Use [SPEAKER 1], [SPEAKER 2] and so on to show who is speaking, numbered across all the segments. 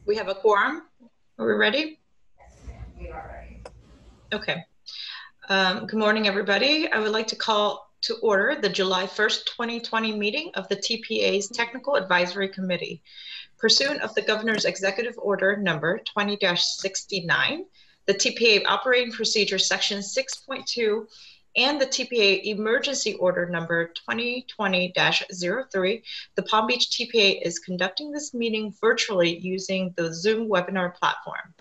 [SPEAKER 1] We have a quorum. Are we ready?
[SPEAKER 2] We are ready.
[SPEAKER 1] Okay. Good morning, everybody. I would like to call to order the July 1st, 2020 meeting of the TPA's Technical Advisory Committee. Pursuant of the Governor's Executive Order number 20-69, the TPA Operating Procedure Section 6.2, and the TPA Emergency Order number 2020-03, the Palm Beach TPA is conducting this meeting virtually using the Zoom webinar platform.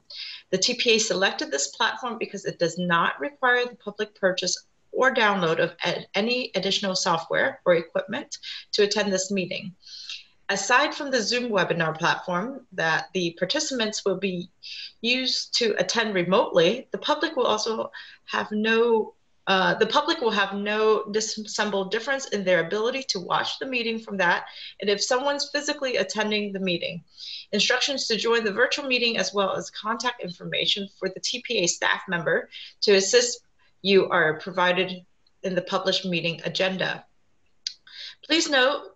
[SPEAKER 1] The TPA selected this platform because it does not require the public purchase or download of any additional software or equipment to attend this meeting. Aside from the Zoom webinar platform that the participants will be used to attend remotely, the public will also have no discernible difference in their ability to watch the meeting from that, and if someone's physically attending the meeting. Instructions to join the virtual meeting as well as contact information for the TPA staff member to assist you are provided in the published meeting agenda. Please note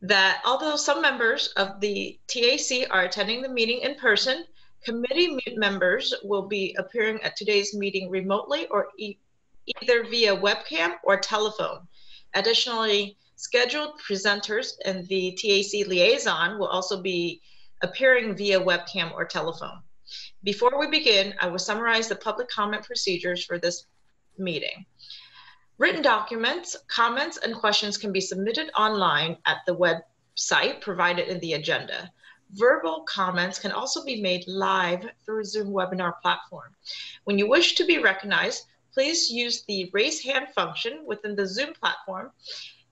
[SPEAKER 1] that although some members of the TAC are attending the meeting in person, committee members will be appearing at today's meeting remotely or either via webcam or telephone. Additionally, scheduled presenters and the TAC liaison will also be appearing via webcam or telephone. Before we begin, I will summarize the public comment procedures for this meeting. Written documents, comments, and questions can be submitted online at the website provided in the agenda. Verbal comments can also be made live through Zoom webinar platform. When you wish to be recognized, please use the raise hand function within the Zoom platform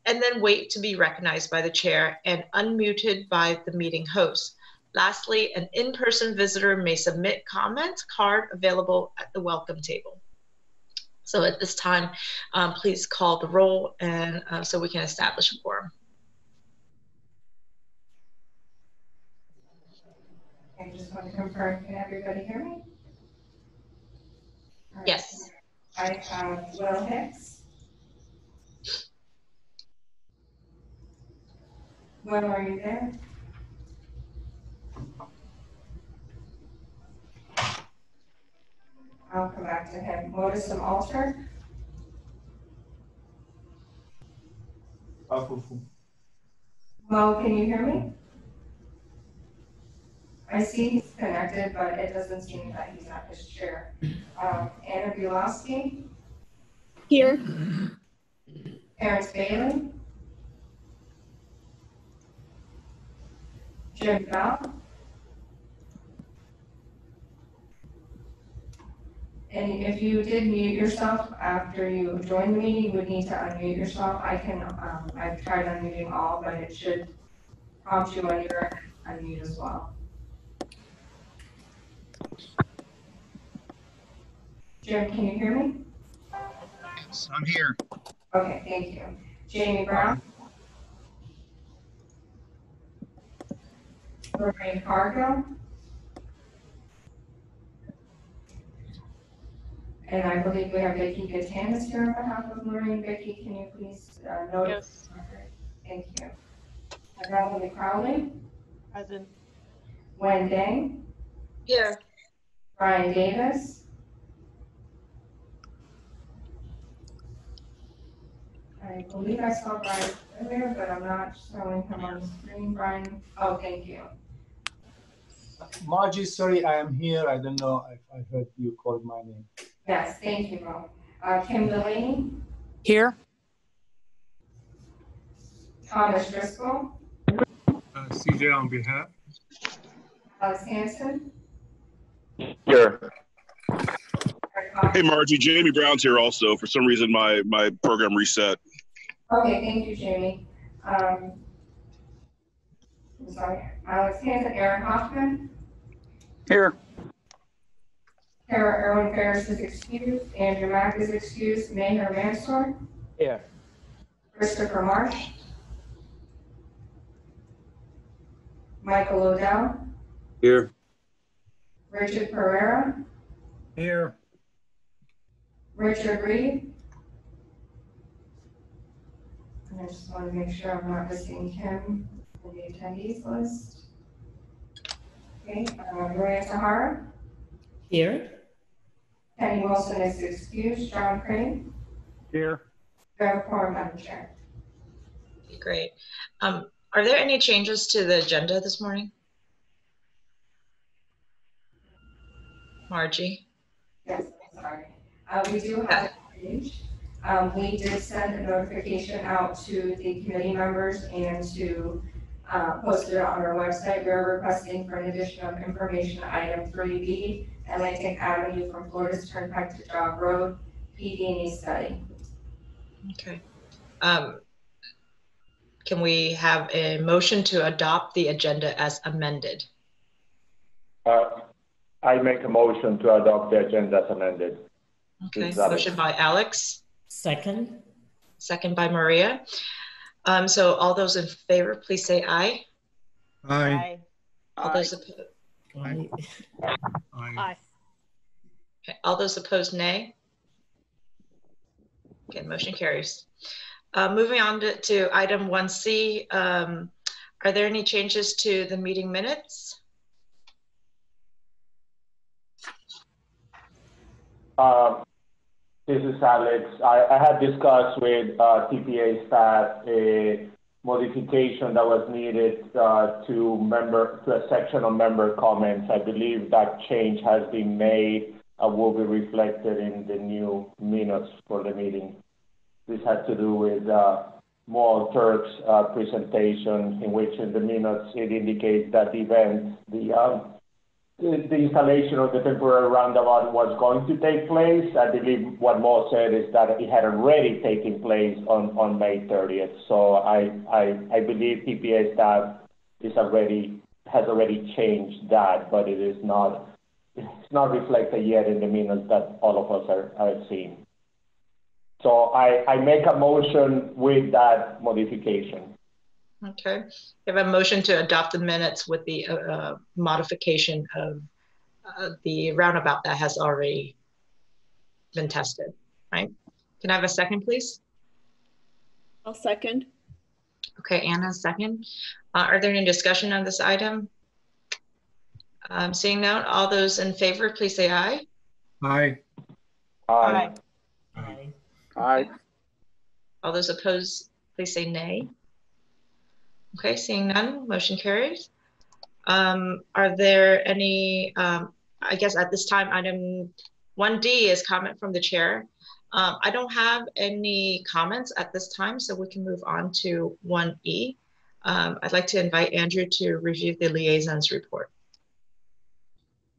[SPEAKER 1] and then wait to be recognized by the chair and unmuted by the meeting host. Lastly, an in-person visitor may submit comment card available at the welcome table. So at this time, please call the roll and so we can establish a quorum.
[SPEAKER 2] I just want to confirm, can everybody hear me? Right.
[SPEAKER 1] Yes.
[SPEAKER 2] I have Will Hicks. Will, are you there? I'll come back to him. Modus Alter. Mo, can you hear me? I see he's connected, but it doesn't seem that he's at his chair. Anna Bulowski.
[SPEAKER 3] Here.
[SPEAKER 2] Terrence Bailey. Jim Bell. And if you did mute yourself after you joined the meeting, you would need to unmute yourself. I've tried unmuting all, but it should prompt you when you're unmute as well. Jim, can you hear me?
[SPEAKER 4] Yes, I'm here.
[SPEAKER 2] Okay, thank you. Jamie Brown. Lorraine Cargill. And I believe we have Vicki Gatanis here on behalf of Lorraine. Vicki, can you please note?
[SPEAKER 3] Yes.
[SPEAKER 2] Thank you. Natalie Crowley.
[SPEAKER 3] Present.
[SPEAKER 2] Wen Deng.
[SPEAKER 1] Here.
[SPEAKER 2] Brian Davis. I believe I saw Brian earlier, but I'm not showing him on the screen. Brian, oh, thank you.
[SPEAKER 5] Margie, sorry, I am here. I don't know if I heard you call my name.
[SPEAKER 2] Yes, thank you, Mo. Kim Delaney.
[SPEAKER 3] Here.
[SPEAKER 2] Thomas Driscoll.
[SPEAKER 4] CJ on behalf.
[SPEAKER 2] Alex Hansen.
[SPEAKER 6] Here. Hey, Margie, Jamie Brown's here also. For some reason, my program reset.
[SPEAKER 2] Okay, thank you, Jamie. I'm sorry. Alex Hansen, Aaron Hoffman.
[SPEAKER 7] Here.
[SPEAKER 2] Kara Erwin Ferris is excused. Andrew Mack is excused. Maher Mansour.
[SPEAKER 7] Here.
[SPEAKER 2] Christopher Marsh. Michael Odell.
[SPEAKER 6] Here.
[SPEAKER 2] Richard Pereira.
[SPEAKER 4] Here.
[SPEAKER 2] Richard Reed. And I just want to make sure I'm not missing him in the attendees list. Okay, Maria Tahara,
[SPEAKER 7] Here.
[SPEAKER 2] Penny Wilson is excused, John Crane,
[SPEAKER 4] Here.
[SPEAKER 2] Madam Chair.
[SPEAKER 1] Great. Are there any changes to the agenda this morning? Margie?
[SPEAKER 2] Yes, sorry. We do have a change. We did send a notification out to the committee members and to post it on our website. We're requesting for an addition of information item 3B, Atlantic Avenue from Florida's Turnpike to Jog Road, PD&E study.
[SPEAKER 1] Okay. Can we have a motion to adopt the agenda as amended?
[SPEAKER 5] I make a motion to adopt the agenda as amended.
[SPEAKER 1] Okay, motion by Alex.
[SPEAKER 7] Second.
[SPEAKER 1] Second by Maria. So all those in favor, please say aye.
[SPEAKER 4] Aye.
[SPEAKER 1] All those opposed?
[SPEAKER 7] Aye.
[SPEAKER 4] Aye.
[SPEAKER 1] Okay. All those opposed, nay. Okay, motion carries. Moving on to item 1C, are there any changes to the meeting minutes?
[SPEAKER 5] This is Alex. I had discussed with TPA staff a modification that was needed to a section of member comments. I believe that change has been made and will be reflected in the new minutes for the meeting. This had to do with Moal Turk's presentation, in which in the minutes it indicates that the event, the installation of the temporary roundabout was going to take place. I believe what Mo said is that it had already taken place on May 30th. So I believe TPA staff has already changed that, but it's not reflected yet in the minutes that all of us are seeing. So I make a motion with that modification.
[SPEAKER 1] Okay, we have a motion to adopt the minutes with the modification of the roundabout that has already been tested, right? Can I have a second, please?
[SPEAKER 3] I'll second.
[SPEAKER 1] Okay, Anna, second. Are there any discussion on this item? Seeing none, all those in favor, please say aye.
[SPEAKER 4] Aye.
[SPEAKER 5] Aye.
[SPEAKER 7] Aye.
[SPEAKER 3] Aye.
[SPEAKER 1] All those opposed, please say nay. Okay, seeing none, motion carries. Are there any, I guess at this time, item 1D is comment from the chair. I don't have any comments at this time, so we can move on to 1E. I'd like to invite Andrew to review the liaisons report.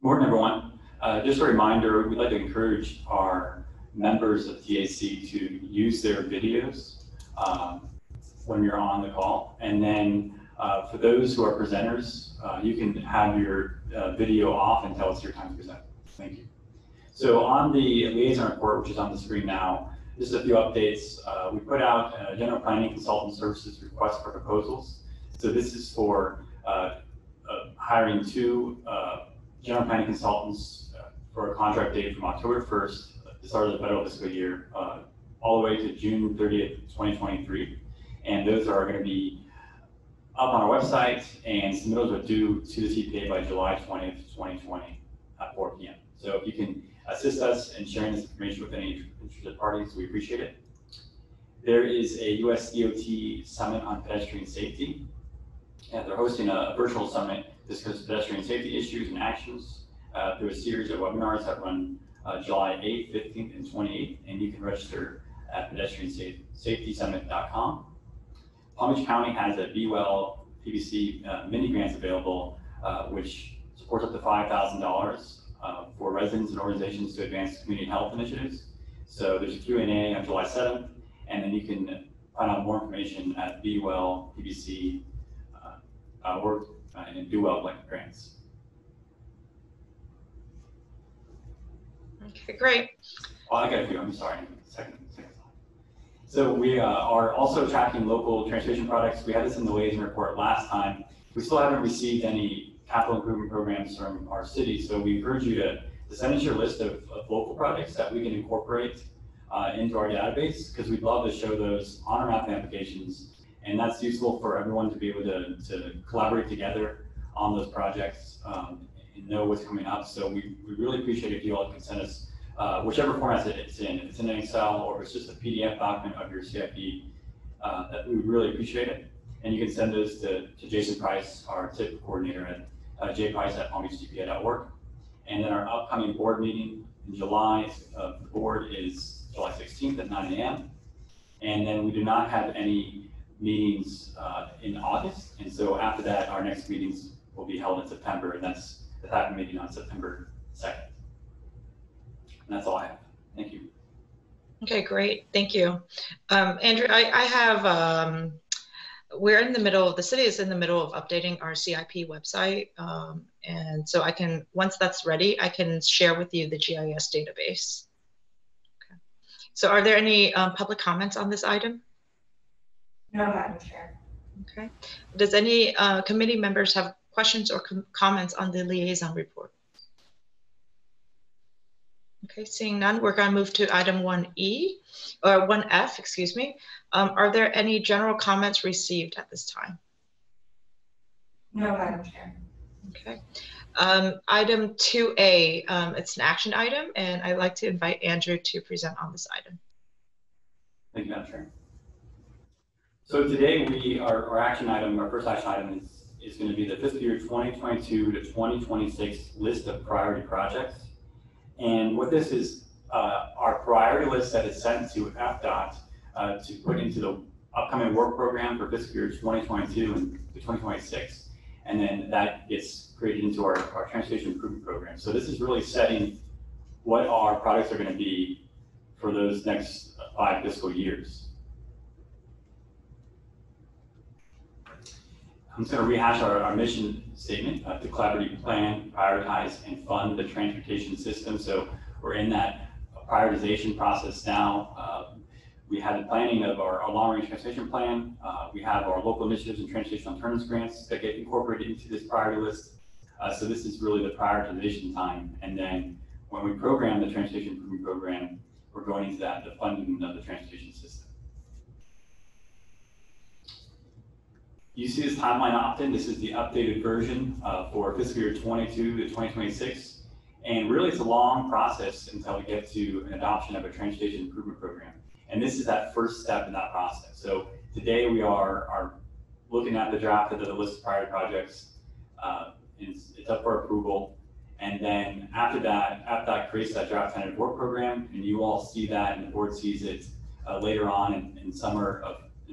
[SPEAKER 8] Morning, everyone. Just a reminder, we'd like to encourage our members of TAC to use their videos when you're on the call. And then for those who are presenters, you can have your video off until it's your time to present. Thank you. So on the liaison report, which is on the screen now, just a few updates. We put out a general planning consultant services request for proposals. So this is for hiring 2 general planning consultants for a contract date from October 1st, the start of the federal fiscal year, all the way to June 30th, 2023. And those are going to be up on our website, and submittals are due to the TPA by July 20th, 2020 at 4 p.m. So if you can assist us in sharing this information with any interested parties, we appreciate it. There is a US DOT Summit on Pedestrian Safety, and they're hosting a virtual summit to discuss pedestrian safety issues and actions through a series of webinars that run July 8th, 15th, and 28th, and you can register at pedestriansafetysummit.com. Palm Beach County has a Be Well PBC mini grants available, which supports up to $5,000 for residents and organizations to advance community health initiatives. So there's a Q&A on July 7th, and then you can find out more information at Be Well PBC or and Do Well Blanket Grants.
[SPEAKER 1] Okay, great.
[SPEAKER 8] Oh, I got a few. I'm sorry. Second. So we are also tracking local transportation projects. We had this in the liaison report last time. We still haven't received any capital improvement programs from our city. So we encourage you to send us your list of local projects that we can incorporate into our database, because we'd love to show those on our mapping applications. And that's useful for everyone to be able to collaborate together on those projects and know what's coming up. So we really appreciate if you all can send us whichever format it's in. If it's in Excel or if it's just a PDF document of your CIP, that we really appreciate it. And you can send those to Jason Price, our TIP coordinator at jprice@palmbeachtpa.org. And then our upcoming board meeting in July, the board is July 16th at 9 a.m. And then we do not have any meetings in August. And so after that, our next meetings will be held in September, and that's the TAPA meeting on September 2nd. And that's all I have. Thank you.
[SPEAKER 1] Okay, great. Thank you. Andrew, I have, we're in the middle, the city is in the middle of updating our CIP website. And so I can, once that's ready, I can share with you the GIS database. Okay. So are there any public comments on this item?
[SPEAKER 2] No, Madam Chair.
[SPEAKER 1] Okay. Does any committee members have questions or comments on the liaison report? Okay, seeing none, we're going to move to item 1E, or 1F, excuse me. Are there any general comments received at this time?
[SPEAKER 2] No, Madam Chair.
[SPEAKER 1] Okay. Item 2A, it's an action item, and I'd like to invite Andrew to present on this item.
[SPEAKER 8] Thank you, Madam Chair. So today our action item, our first action item is going to be the fiscal year 2022 to 2026 list of priority projects. And what this is, our priority list that is sent to FDOT to put into the upcoming work program for fiscal year 2022 and to 2026. And then that gets created into our transportation improvement program. So this is really setting what our projects are going to be for those next 5 fiscal years. I'm just going to rehash our mission statement to collaboratively plan, prioritize, and fund the transportation system. So we're in that prioritization process now. We have the planning of our long-range transportation plan. We have our local initiatives and transportation alternatives grants that get incorporated into this priority list. So this is really the prioritization time. And then when we program the transportation improvement program, we're going into that, the funding of the transportation system. You see this timeline often. This is the updated version for fiscal year 22 to 2026. And really it's a long process until we get to an adoption of a transportation improvement program. And this is that first step in that process. So today we are looking at the draft of the list of priority projects. It's up for approval. And then after that creates that draft tentative work program, and you all see that and the board sees it later on in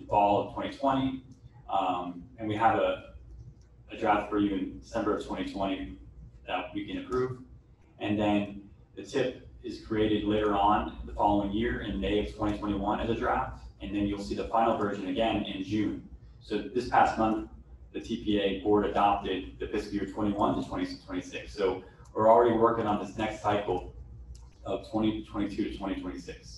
[SPEAKER 8] fall of 2020. And we have a draft for you in December of 2020 that we can approve. And then the TIP is created later on the following year in May of 2021 as a draft. And then you'll see the final version again in June. So this past month, the TPA board adopted the fiscal year 21 to 2026. So we're already working on this next cycle of 2022 to 2026.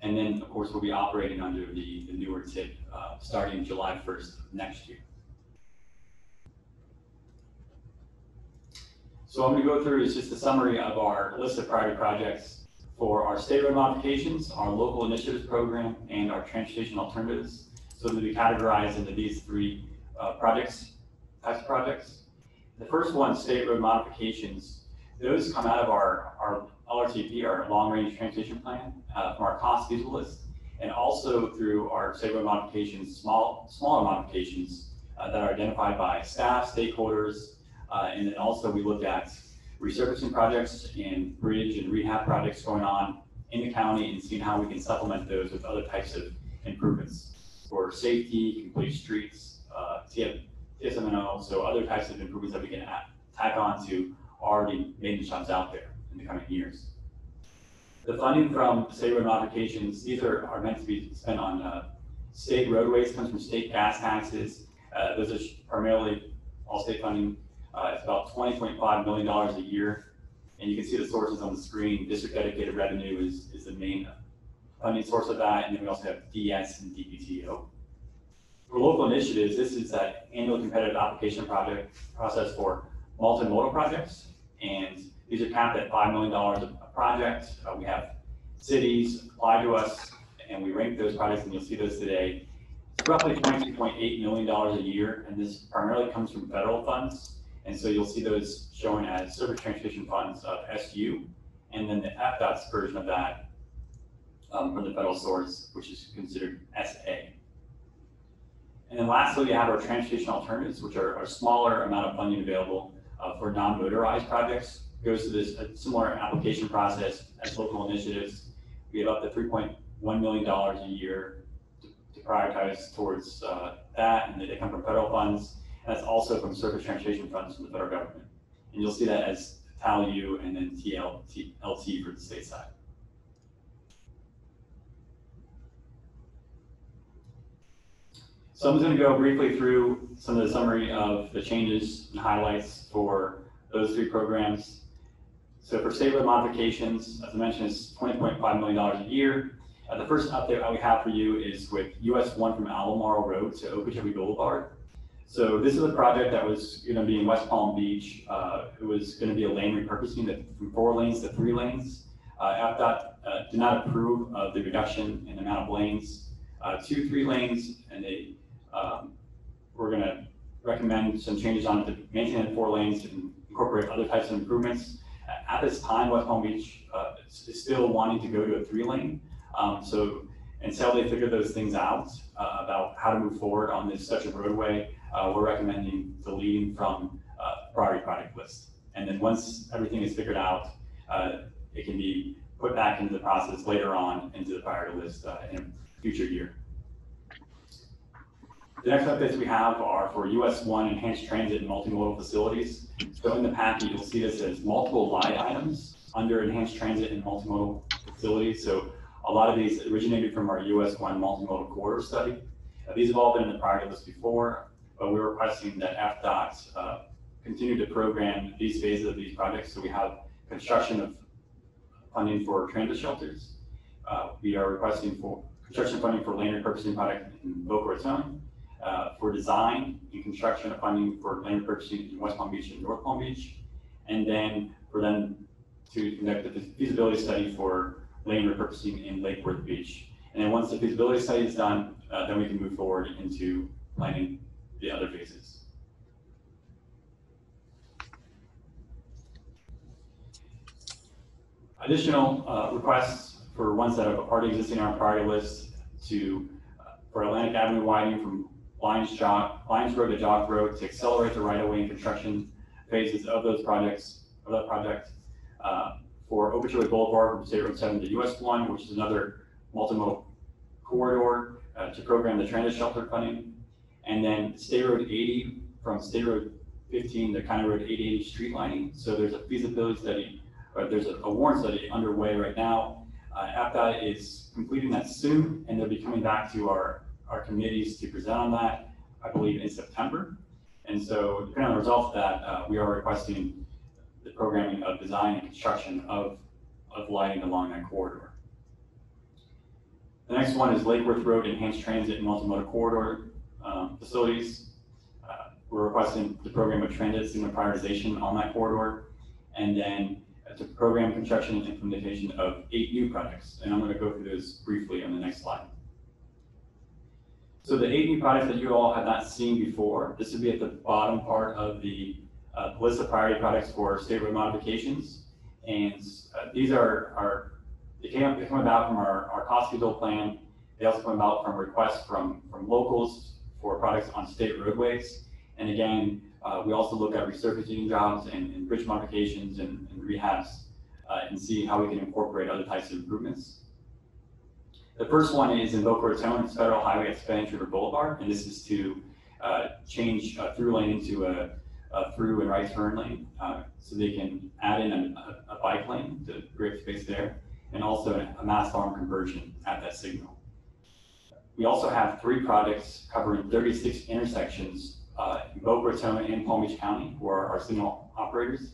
[SPEAKER 8] And then, of course, we'll be operating under the newer TIP starting July 1st next year. So I'm going to go through is just a summary of our list of priority projects for our state road modifications, our local initiatives program, and our transportation alternatives. So they'll be categorized into these 3 types of projects. The first one, state road modifications. Those come out of our LRTP, our long-range transportation plan, from our cost feasible list, and also through our state road modifications, smaller modifications that are identified by staff, stakeholders, and then also we looked at resurfacing projects and bridge and rehab projects going on in the county and seeing how we can supplement those with other types of improvements for safety, complete streets, TSMNO, so other types of improvements that we can tack on to already maintenance jobs out there in the coming years. The funding from state road modifications, these are meant to be spent on state roadways, comes from state gas taxes. Those are primarily all state funding. It's about $20.5 million a year. And you can see the sources on the screen. District dedicated revenue is the main funding source of that. And then we also have DS and DPTO. For local initiatives, this is that annual competitive application process for multimodal projects. And these are capped at $5 million a project. We have cities apply to us and we rank those projects, and you'll see those today. roughly $22.8 million a year, and this primarily comes from federal funds. And so you'll see those shown as Surface Transportation Funds of SU, and then the FDOT's version of that from the federal source, which is considered SA. And then lastly, we have our transportation alternatives, which are a smaller amount of funding available for non-motorized projects. It goes through this similar application process as local initiatives. We have up to $3.1 million a year to prioritize towards that, and they come from federal funds. And that's also from surface transportation funds from the federal government. And you'll see that as TAL-U and then TLT for the state side. So I'm just going to go briefly through some of the summary of the changes and highlights for those three programs. So for state road modifications, as I mentioned, it's $20.5 million a year. The first update we have for you is with US 1 from Albemarle Road to Okeechobee Boulevard. So this is a project that was going to be in West Palm Beach. It was going to be a lane repurposing from 4 lanes to 3 lanes. FDOT did not approve of the reduction in the amount of lanes to 3 lanes, and they we're going to recommend some changes on it to maintain the 4 lanes and incorporate other types of improvements. At this time, West Palm Beach is still wanting to go to a 3-lane. So until they figure those things out about how to move forward on this section of roadway, we're recommending deleting from priority project list. And then once everything is figured out, it can be put back into the process later on into the priority list in a future year. The next updates we have are for US 1 enhanced transit and multimodal facilities. So in the packet, you'll see this as multiple line items under enhanced transit and multimodal facilities. So a lot of these originated from our US 1 multimodal corridor study. These have all been in the priority list before, but we're requesting that FDOT continue to program these phases of these projects. So we have construction of funding for transit shelters. We are requesting for construction funding for lane repurposing project in Boca Raton, for design and construction of funding for lane repurposing in West Palm Beach and North Palm Beach, and then for them to conduct a feasibility study for lane repurposing in Lakewood Beach. And then once the feasibility study is done, then we can move forward into planning the other phases. Additional requests for ones that have already existing on our priority list for Atlantic Avenue widening from Lions Road to Jog Road to accelerate the right-of-way and construction phases of those projects, of that project. For Okeechobee Boulevard from State Road 7 to US 1, which is another multimodal corridor to program the transit shelter funding. And then State Road 80 from State Road 15 to County Road 880 street lining. So there's a feasibility study, or there's a warrant study underway right now. FDOT is completing that soon, and they'll be coming back to our committees to present on that, I believe, in September. And so depending on the results of that, we are requesting the programming of design and construction of lighting along that corridor. The next one is Lakewood Road Enhanced Transit and Multimodal Corridor facilities. We're requesting the program of transit signal prioritization on that corridor, and then to program construction and implementation of 8 new projects. And I'm going to go through those briefly on the next slide. So the 8 new projects that you all have not seen before, this would be at the bottom part of the list of priority projects for state road modifications. And these they come about from our cost control plan. They also come about from requests from locals for projects on state roadways. And again, we also look at resurfacing jobs and bridge modifications and rehabs and see how we can incorporate other types of improvements. The first one is in Boca Raton, it's Federal Highway at Spanish River Boulevard, and this is to change a through lane into a through and right turn lane, so they can add in a bike lane to create space there, and also a mass arm conversion at that signal. We also have 3 projects covering 36 intersections in Boca Raton and Palm Beach County, who are our signal operators,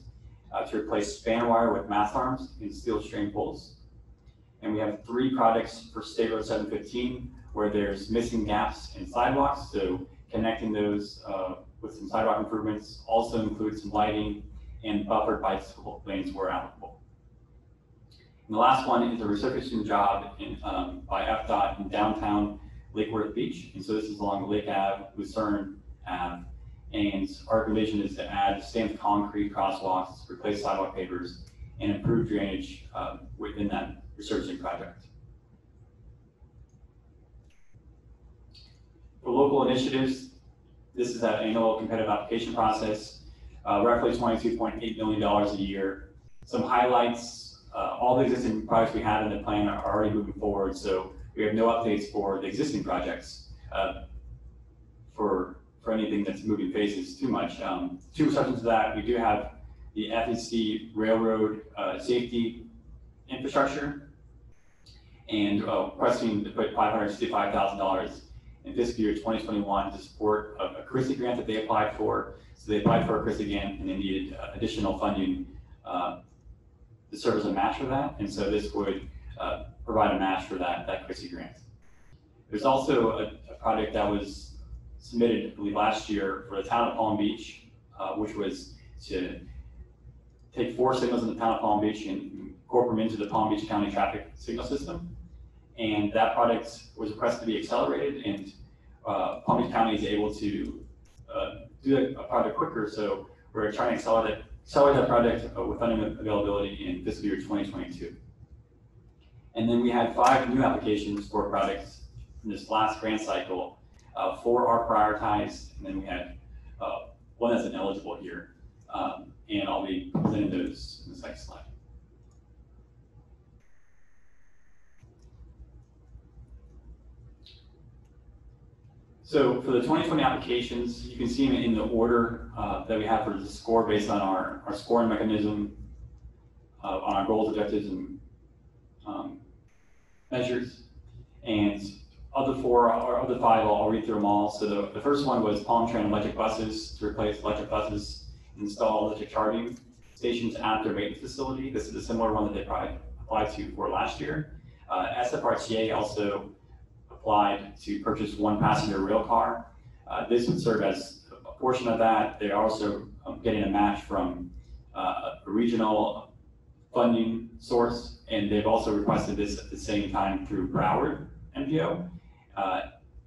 [SPEAKER 8] to replace span wire with mass arms and steel string poles. And we have 3 projects for State Road 715 where there's missing gaps in sidewalks, so connecting those with some sidewalk improvements. Also includes some lighting and buffered bicycle lanes where applicable. And the last one is a resurfacing job by FDOT in downtown Lakewood Beach. And so this is along Lake Ave, Lucerne Ave. And our recommendation is to add stamped concrete crosswalks, replace sidewalk pavers, and improve drainage within that resurfacing project. For local initiatives, this is that annual competitive application process, roughly $22.8 million a year. Some highlights, all the existing projects we had in the plan are already moving forward, so we have no updates for the existing projects for anything that's moving phases too much. Two exceptions to that, we do have the FEC railroad safety infrastructure, and requesting to put $565,000 in fiscal year 2021 to support a CRISI grant that they applied for. So they applied for a CRISI grant and they needed additional funding to serve as a match for that. And so this would provide a match for that CRISI grant. There's also a project that was submitted, I believe, last year for the town of Palm Beach, which was to take 4 signals in the town of Palm Beach and incorporate them into the Palm Beach County traffic signal system. And that project was requested to be accelerated, and Palm Beach County is able to do a project quicker. So we're trying to accelerate that project with funding availability in fiscal year 2022. And then we had 5 new applications for projects in this last grant cycle. 4 are prioritized, and then we had 1 that's ineligible here. And I'll be presenting those in the next slide. So for the 2020 applications, you can see them in the order that we have for the score based on our scoring mechanism, on our goals, objectives, and measures. And of the 4 or of the 5, I'll read through them all. So the first one was Palm Train electric buses to replace electric buses and install electric charging stations at their maintenance facility. This is a similar one that they applied to for last year. SFRTA also applied to purchase 1 passenger rail car. This would serve as a portion of that. They're also getting a match from a regional funding source, and they've also requested this at the same time through Broward Mpo,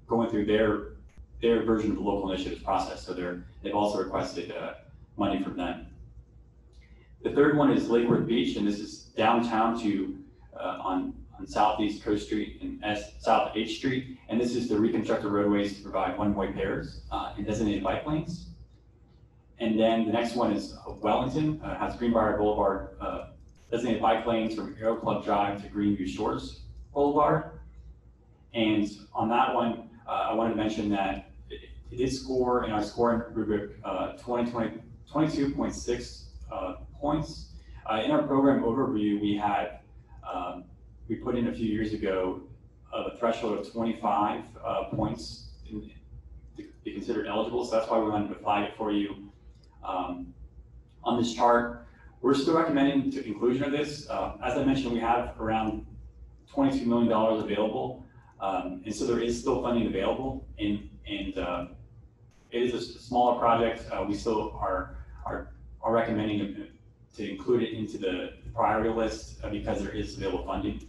[SPEAKER 8] going through their version of the local initiatives process. So they've also requested money from them. The third one is Lakewood Beach, and this is downtown to on Southeast Coast Street and South H Street, and this is to reconstruct the roadways to provide one-way pairs and designated bike lanes. And then the next one is Wellington, has Greenbrier Boulevard designated bike lanes from Aero Club Drive to Greenview Shores Boulevard. And on that one, I wanted to mention that it did score in our scoring rubric 22.6 points. In our program overview, we had we put in a few years ago a threshold of 25 points to be considered eligible. So that's why we wanted to flag it for you. On this chart, we're still recommending inclusion of this. As I mentioned, we have around $22 million available. And so there is still funding available, and it is a smaller project. We still are recommending to include it into the priority list because there is available funding.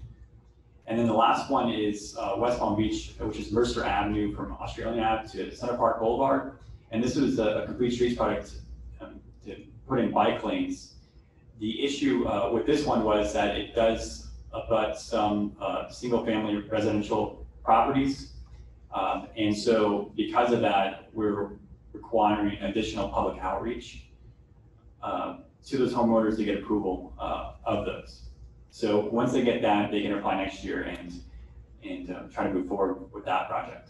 [SPEAKER 8] And then the last one is West Palm Beach, which is Mercer Avenue from Australian Ave to Center Park Boulevard. And this was a complete streets project to put in bike lanes. The issue with this one was that it does abut some single-family residential properties. And so because of that, we're requiring additional public outreach to those homeowners to get approval of those. So once they get that, they can apply next year and try to move forward with that project.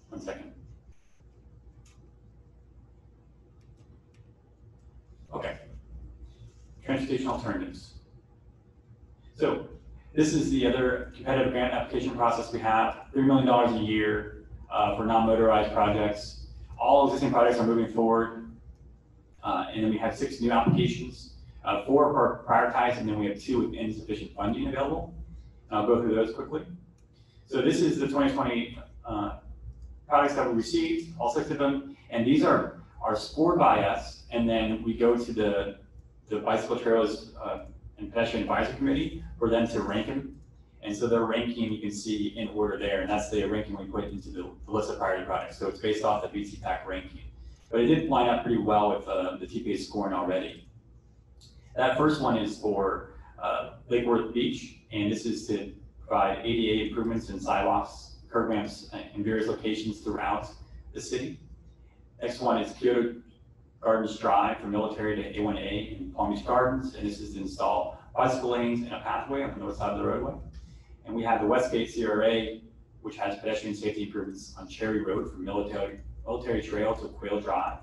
[SPEAKER 8] One second. Okay. Transportation alternatives. So this is the other competitive grant application process we have. $3 million a year for non-motorized projects. All existing projects are moving forward. And then we have 6 new applications. 4 are prioritized, and then we have 2 with insufficient funding available. And I'll go through those quickly. So this is the 2020 projects that we received, all 6 of them. And these are scored by us, and then we go to the the bicycle trails and pedestrian advisory committee for them to rank them. And so their ranking, you can see in order there, and that's the ranking we put into the list of priority projects. So it's based off the BCPAC ranking. But it did line up pretty well with the TPA scoring already. That first one is for Lakewood Beach, and this is to provide ADA improvements in sidewalks, curb ramps in various locations throughout the city. Next one is Kyoto Gardens Drive from Military to A1A in Palm Beach Gardens, and this is to install bicycle lanes and a pathway on the north side of the roadway. And we have the Westgate CRA, which has pedestrian safety improvements on Cherry Road from Military Trail to Quail Drive.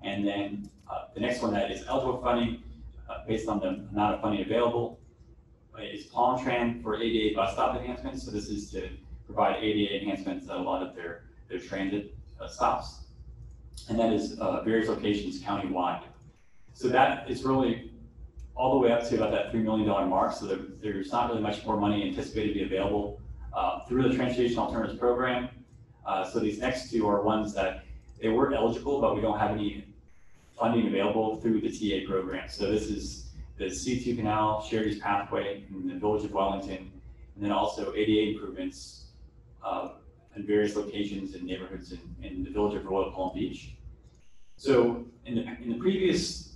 [SPEAKER 8] And then the next one that is eligible funding based on the amount of funding available is Palm Tran for ADA bus stop enhancements. So this is to provide ADA enhancements at a lot of their transit stops. And that is various locations countywide. So that is really all the way up to about that $3 million mark. So there's not really much more money anticipated to be available through the Transportation Alternatives Program. So these next two are ones that they were eligible, but we don't have any funding available through the TA program. So this is the C2 Canal, Shared Use Pathway in the Village of Wellington, and then also ADA improvements in various locations and neighborhoods in the Village of Royal Palm Beach. So in the previous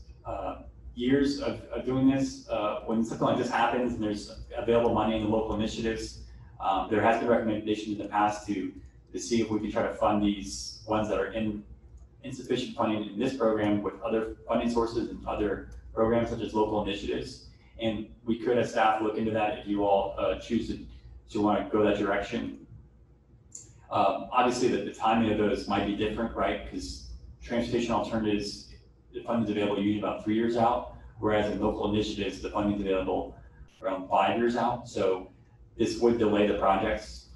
[SPEAKER 8] years of doing this, when something like this happens and there's available money in the local initiatives, there has been recommendations in the past to see if we can try to fund these ones that are insufficient funding in this program with other funding sources and other programs such as local initiatives. And we could, as staff, look into that if you all choose to want to go that direction. Obviously, the timing of those might be different, right? Because transportation alternatives, the funding is available usually about 3 years out, whereas in local initiatives, the funding is available around 5 years out. So this would delay the projects,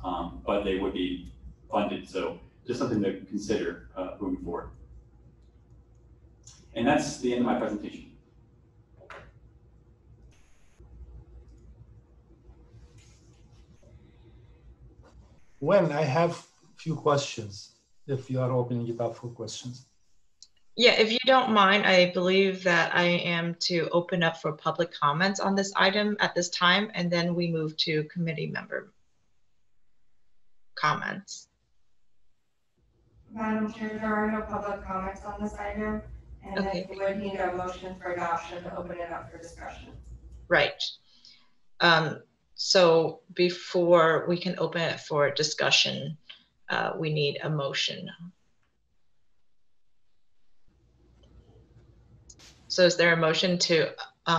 [SPEAKER 8] but they would be funded. So just something to consider moving forward. And that's the end of my presentation.
[SPEAKER 9] When I have a few questions, if you are opening it up for questions.
[SPEAKER 1] Yeah, if you don't mind, I believe that I am to open up for public comments on this item at this time, and then we move to committee member comments.
[SPEAKER 2] Madam Chair, there are no public comments on this item, and
[SPEAKER 1] Okay.
[SPEAKER 2] then we would need a motion for adoption to open it up for discussion.
[SPEAKER 1] Right. So before we can open it for discussion, we need a motion. So is there a motion to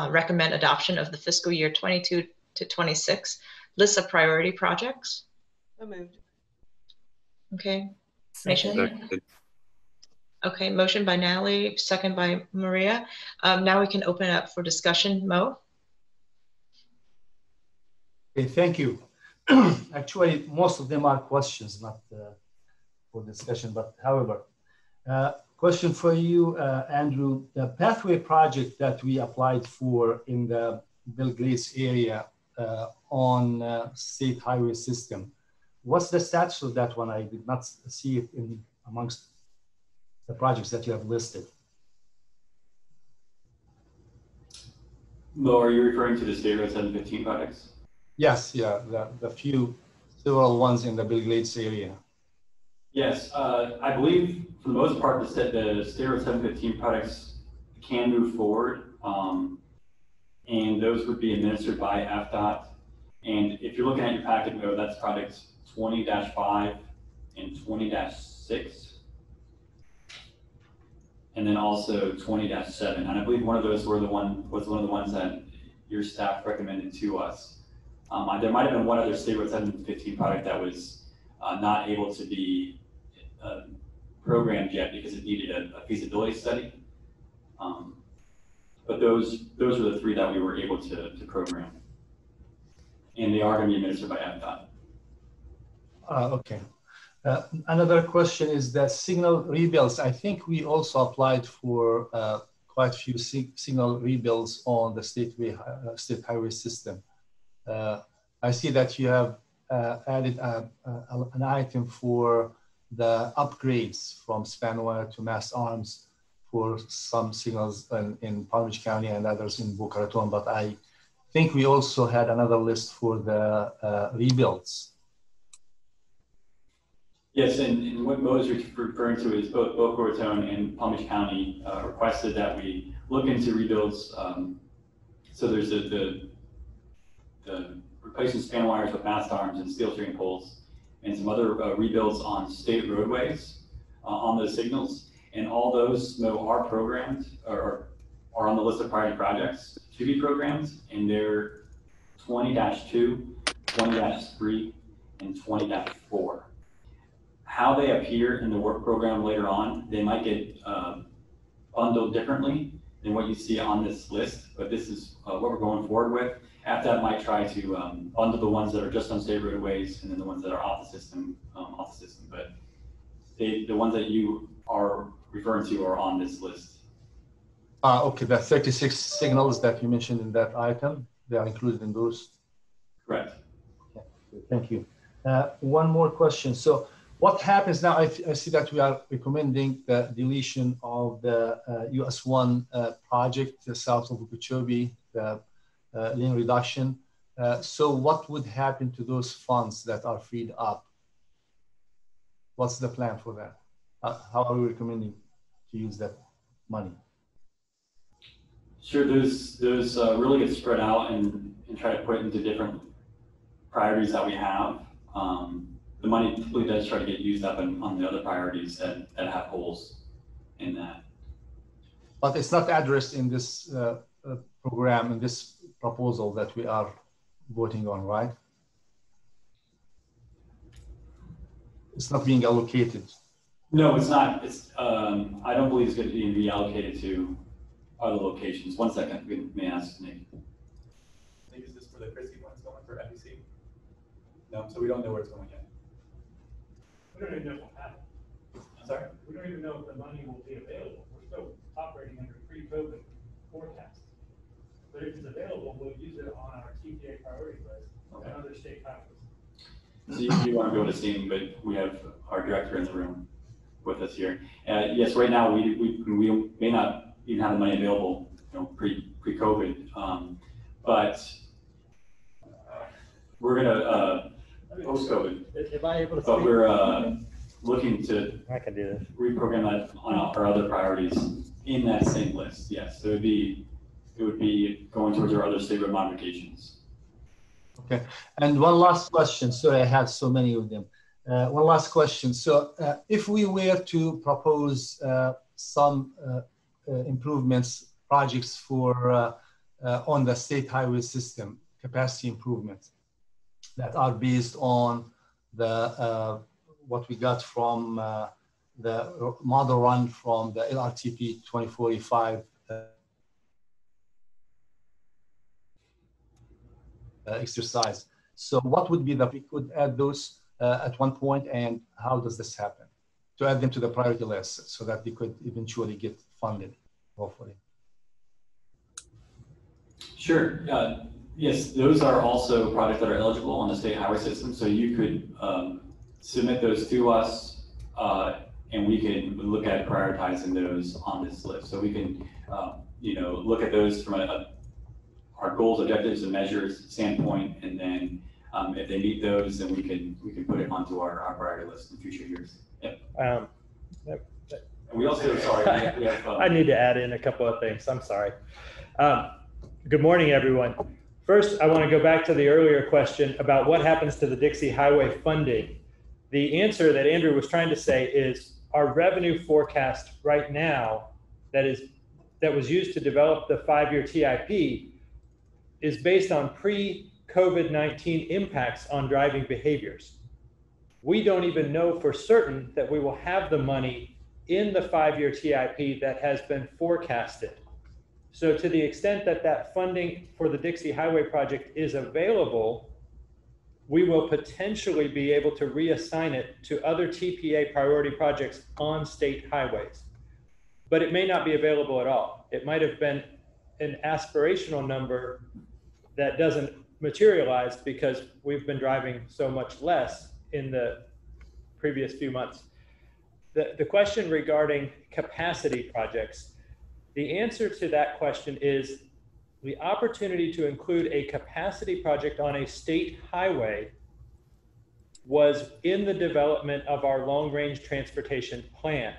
[SPEAKER 1] recommend adoption of the fiscal year 22 to 26 list of priority projects?
[SPEAKER 10] So moved.
[SPEAKER 1] Okay.
[SPEAKER 7] Second.
[SPEAKER 1] Okay, motion by Natalie, second by Maria. Now we can open it up for discussion. Mo?
[SPEAKER 9] Okay, thank you. Actually, most of them are questions, not for discussion, but however, question for you, Andrew. The pathway project that we applied for in the Bill Gates area on state highway system, what's the status of that one? I did not see it amongst the projects that you have listed.
[SPEAKER 8] Mo, are you referring to the State Road 715 projects?
[SPEAKER 9] Yes, yeah, the several ones in the Bill Gates area.
[SPEAKER 8] Yes, I believe for the most part, the State Road 715 projects can move forward, and those would be administered by FDOT. And if you're looking at your packet mode, that's projects 20-5 and 20-6. And then also 20-7. And I believe one of those was one of the ones that your staff recommended to us. There might have been one other State Road 715 project that was not able to be programmed yet because it needed a feasibility study. But those were the three that we were able to program. And they are going to be administered by FDOT.
[SPEAKER 9] Okay. Another question is that signal rebuilds. I think we also applied for quite a few signal rebuilds on the state highway system. I see that you have added an item for the upgrades from Spanaway to Mass Arms for some signals in Palm Beach County and others in Boca Raton, but I think we also had another list for the rebuilds.
[SPEAKER 8] Yes, and what Mo is referring to is both Boca Raton and Palm Beach County requested that we look into rebuilds. So there's the replacing span wires with mast arms and steel string poles, and some other rebuilds on state roadways on those signals. And all those are programmed or are on the list of priority projects to be programmed, and they're 20-2, 20-3, and 20-4. How they appear in the work program later on, they might get bundled differently than what you see on this list, but this is what we're going forward with. After that, might try to bundle the ones that are just on state roadways and then the ones that are off the system, but the ones that you are referring to are on this list.
[SPEAKER 9] Okay, the 36 signals that you mentioned in that item, they are included in those?
[SPEAKER 8] Correct.
[SPEAKER 9] Okay, thank you. One more question. So what happens now? I see that we are recommending the deletion of the US 1 project south of Okeechobee, the lane reduction. So what would happen to those funds that are freed up? What's the plan for that? How are we recommending to use that money?
[SPEAKER 8] Sure, those really get spread out and try to put into different priorities that we have. The money typically does try to get used up on the other priorities that have holes in that.
[SPEAKER 9] But it's not addressed in this program, in this proposal that we are voting on, right? It's not being allocated.
[SPEAKER 8] No, it's not. It's I don't believe it's going to be allocated to other locations. One second, we may ask Nick.
[SPEAKER 10] I think is this for the Christie ones going for FEC? No, so we don't know where it's going yet.
[SPEAKER 11] We don't even know if we'll have it.
[SPEAKER 10] I'm sorry?
[SPEAKER 11] We don't even know if the money will be available. We're still operating under pre-COVID forecast. But if it's available, we'll use it on our TPA priority list and other state highways.
[SPEAKER 8] So you want to go to steam, but we have our director in the room with us here. Yes, right now we may not even have the money available, pre-COVID, but we're gonna post-COVID.
[SPEAKER 11] Am I able to?
[SPEAKER 8] But we're looking to
[SPEAKER 11] I can do this.
[SPEAKER 8] reprogram that on our other priorities in that same list. Yes, so it would be going towards our other state road modifications.
[SPEAKER 9] Okay, and one last question. Sorry, I have so many of them. One last question. So if we were to propose some improvements, projects for on the state highway system, capacity improvements that are based on the what we got from the model run from the LRTP 2045 exercise. So what would be we could add those at one point, and how does this happen? To add them to the priority list so that they could eventually get funded, hopefully.
[SPEAKER 8] Sure. Yes, those are also projects that are eligible on the state highway system. So you could submit those to us, and we can look at prioritizing those on this list. So we can, look at those from our goals, objectives, and measures standpoint, and then if they meet those, then we can put it onto our priority list in future years. Yep. And we also, sorry, we have
[SPEAKER 11] I need to add in a couple of things. I'm sorry. Good morning, everyone. First, I want to go back to the earlier question about what happens to the Dixie Highway funding. The answer that Andrew was trying to say is our revenue forecast right now that was used to develop the 5-year TIP is based on pre-COVID-19 impacts on driving behaviors. We don't even know for certain that we will have the money in the 5-year TIP that has been forecasted. So to the extent that that funding for the Dixie Highway project is available, we will potentially be able to reassign it to other TPA priority projects on state highways. But it may not be available at all. It might have been an aspirational number that doesn't materialize because we've been driving so much less in the previous few months. The question regarding capacity projects, The answer to that question is the opportunity to include a capacity project on a state highway was in the development of our long-range transportation plan.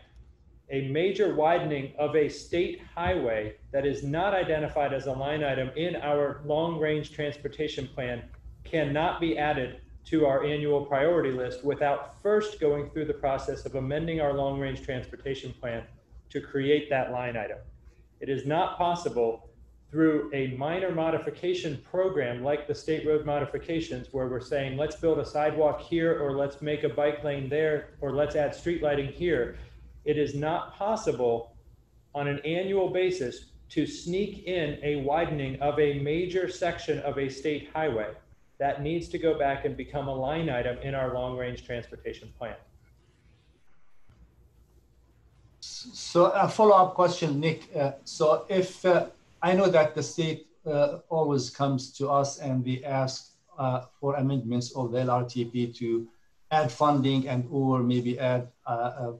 [SPEAKER 11] A major widening of a state highway that is not identified as a line item in our long-range transportation plan cannot be added to our annual priority list without first going through the process of amending our long-range transportation plan to create that line item. It is not possible through a minor modification program like the state road modifications, where we're saying, let's build a sidewalk here, or let's make a bike lane there, or let's add street lighting here. It is not possible on an annual basis to sneak in a widening of a major section of a state highway. That needs to go back and become a line item in our long-range transportation plan.
[SPEAKER 9] So a follow-up question, Nick. So if I know that the state always comes to us and we ask for amendments of the LRTP to add funding and or maybe add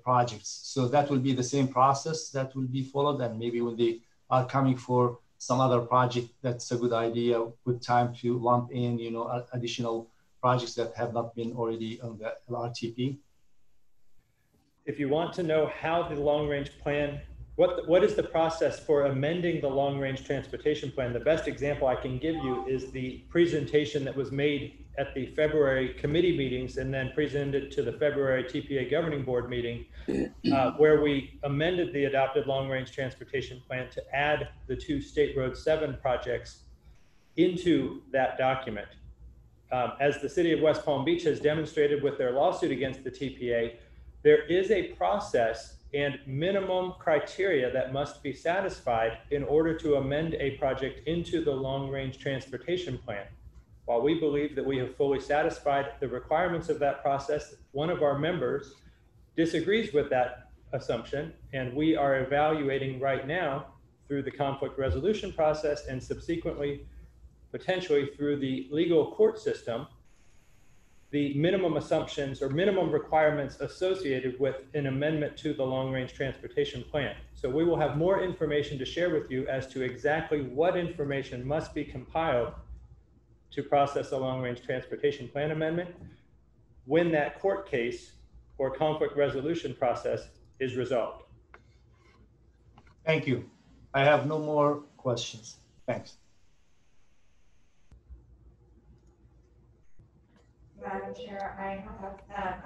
[SPEAKER 9] projects. So that will be the same process that will be followed, and maybe when they are coming for some other project, that's a good idea, good time to lump in, you know, additional projects that have not been already on the LRTP.
[SPEAKER 11] If you want to know how the long-range plan, what is the process for amending the long-range transportation plan, the best example I can give you is the presentation that was made at the February committee meetings and then presented to the February TPA governing board meeting, where we amended the adopted long-range transportation plan to add the 2 State Road 7 projects into that document. As the city of West Palm Beach has demonstrated with their lawsuit against the TPA, there is a process and minimum criteria that must be satisfied in order to amend a project into the long-range transportation plan. While we believe that we have fully satisfied the requirements of that process, one of our members disagrees with that assumption, and we are evaluating right now through the conflict resolution process and subsequently potentially through the legal court system the minimum assumptions or minimum requirements associated with an amendment to the long-range transportation plan. So we will have more information to share with you as to exactly what information must be compiled to process a long-range transportation plan amendment when that court case or conflict resolution process is resolved.
[SPEAKER 9] Thank you. I have no more questions. Thanks.
[SPEAKER 2] Madam Chair, I have that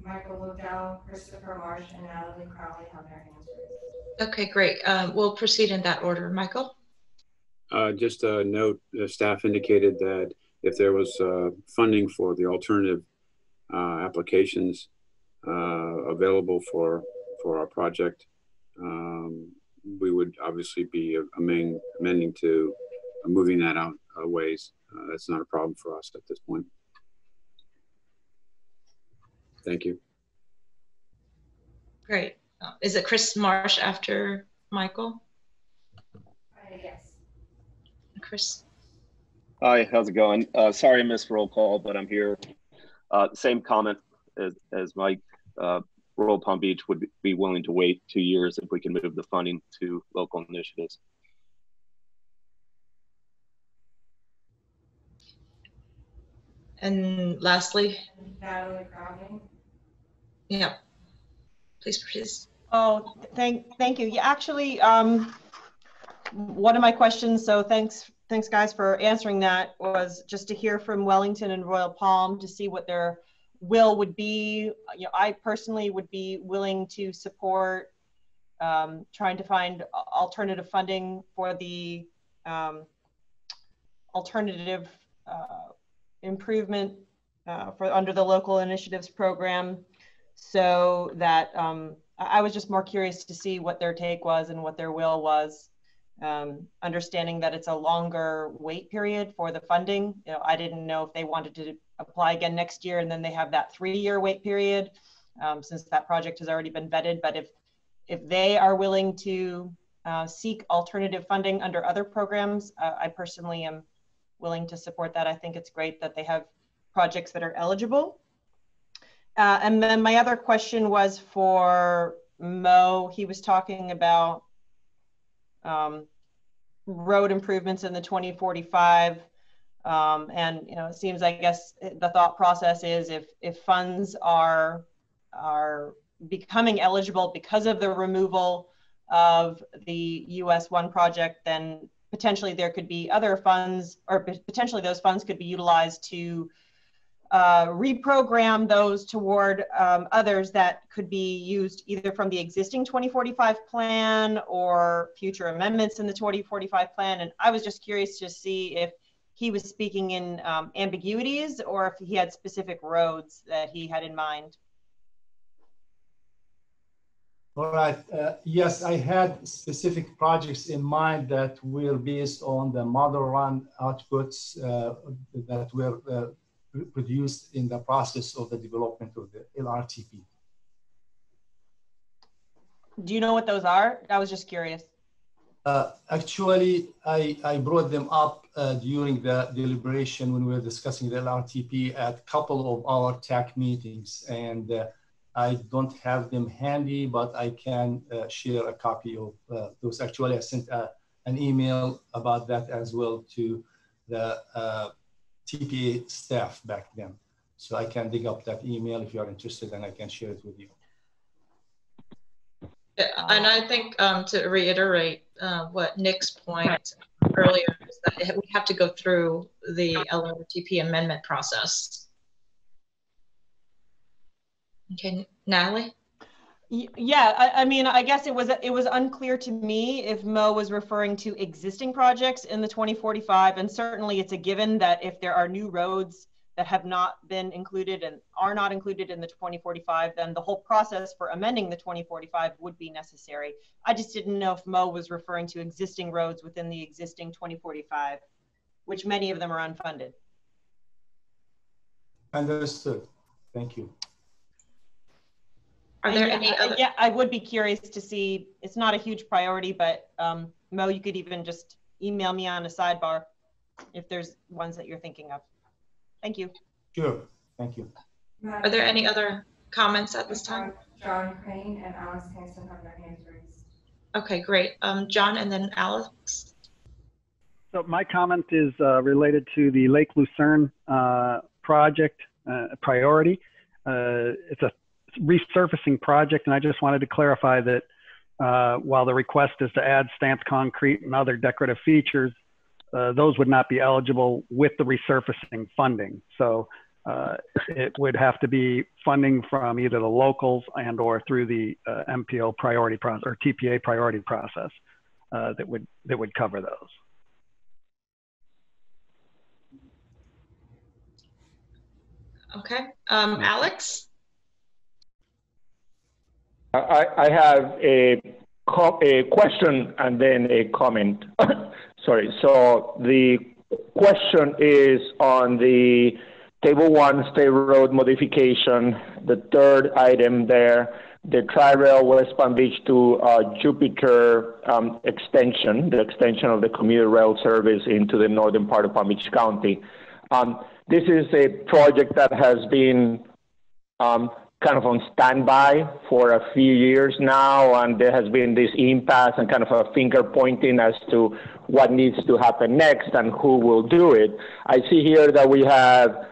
[SPEAKER 2] Michael Lodell, Christopher Marsh, and Natalie Crowley have their answers.
[SPEAKER 1] Okay, great. We'll proceed in that order. Michael?
[SPEAKER 12] Just a note, the staff indicated that if there was funding for the alternative applications available for our project, we would obviously be amending to moving that out a ways. That's not a problem for us at this point. Thank you.
[SPEAKER 1] Great. Is it Chris Marsh after Michael?
[SPEAKER 2] Yes.
[SPEAKER 1] Chris?
[SPEAKER 13] Hi, how's it going? Sorry I missed roll call, but I'm here. Same comment as Mike. Rural Palm Beach would be willing to wait 2 years if we can move the funding to local initiatives.
[SPEAKER 1] And lastly?
[SPEAKER 2] Natalie Crowley.
[SPEAKER 1] Yeah, please.
[SPEAKER 14] Oh, thank you. Yeah, actually, one of my questions, so thanks guys for answering that, was just to hear from Wellington and Royal Palm to see what their will would be. You know, I personally would be willing to support trying to find alternative funding for the alternative improvement for under the local initiatives program. So that I was just more curious to see what their take was and what their will was, understanding that it's a longer wait period for the funding. You know, I didn't know if they wanted to apply again next year and then they have that 3-year wait period since that project has already been vetted. But if they are willing to seek alternative funding under other programs, I personally am willing to support that. I think it's great that they have projects that are eligible. And then my other question was for Mo. He was talking about road improvements in the 2045. And it seems, I guess, the thought process is if funds are becoming eligible because of the removal of the US 1 project, then potentially there could be other funds, or potentially those funds could be utilized to reprogram those toward others that could be used either from the existing 2045 plan or future amendments in the 2045 plan. And I was just curious to see if he was speaking in ambiguities or if he had specific roads that he had in mind.
[SPEAKER 9] All right. Yes, I had specific projects in mind that were based on the model run outputs that were produced in the process of the development of the LRTP.
[SPEAKER 14] Do you know what those are? I was just curious.
[SPEAKER 9] Actually, I brought them up during the deliberation when we were discussing the LRTP at a couple of our TAC meetings, and I don't have them handy, but I can share a copy of those. Actually, I sent an email about that as well to the TPA staff back then. So I can dig up that email if you're interested, and I can share it with you.
[SPEAKER 1] Yeah, and I think to reiterate what Nick's point earlier is that we have to go through the LRTP amendment process. Okay, Natalie?
[SPEAKER 14] Yeah, I mean, I guess it was unclear to me if Mo was referring to existing projects in the 2045, and certainly it's a given that if there are new roads that have not been included and are not included in the 2045, then the whole process for amending the 2045 would be necessary. I just didn't know if Mo was referring to existing roads within the existing 2045, which many of them are unfunded.
[SPEAKER 9] Understood. Thank you.
[SPEAKER 1] Are there any other?
[SPEAKER 14] Yeah, I would be curious to see. It's not a huge priority, but Mo, you could even just email me on a sidebar if there's ones that you're thinking of. Thank you.
[SPEAKER 9] Sure. Thank you.
[SPEAKER 1] Are there any other comments at this time?
[SPEAKER 2] John Crane and Alex Hanson have their hands raised.
[SPEAKER 1] Okay, great. John and then Alex.
[SPEAKER 15] So my comment is related to the Lake Lucerne project priority. It's a resurfacing project, and I just wanted to clarify that while the request is to add stamped concrete and other decorative features, those would not be eligible with the resurfacing funding. So it would have to be funding from either the locals and or through the MPO priority process or TPA priority process that would cover those.
[SPEAKER 1] Okay, Alex?
[SPEAKER 5] I have a question and then a comment. Sorry. So the question is on the Table 1 State Road modification, the third item there, the Tri-Rail West Palm Beach to Jupiter extension, the extension of the commuter rail service into the northern part of Palm Beach County. This is a project that has been kind of on standby for a few years now, and there has been this impasse and kind of a finger pointing as to what needs to happen next and who will do it. I see here that we have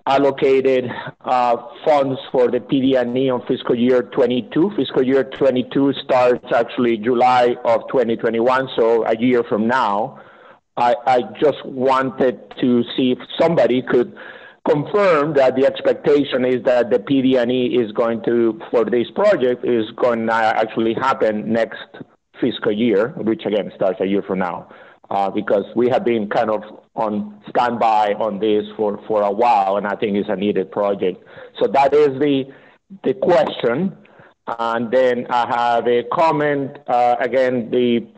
[SPEAKER 5] allocated funds for the PD&E on fiscal year 22. Fiscal year 22 starts actually July of 2021, so a year from now. I just wanted to see if somebody could confirm that the expectation is that the PD&E is going to, for this project, is going to actually happen next fiscal year, which again starts a year from now, because we have been kind of on standby on this for a while, and I think it's a needed project. So that is the question. And then I have a comment, again, the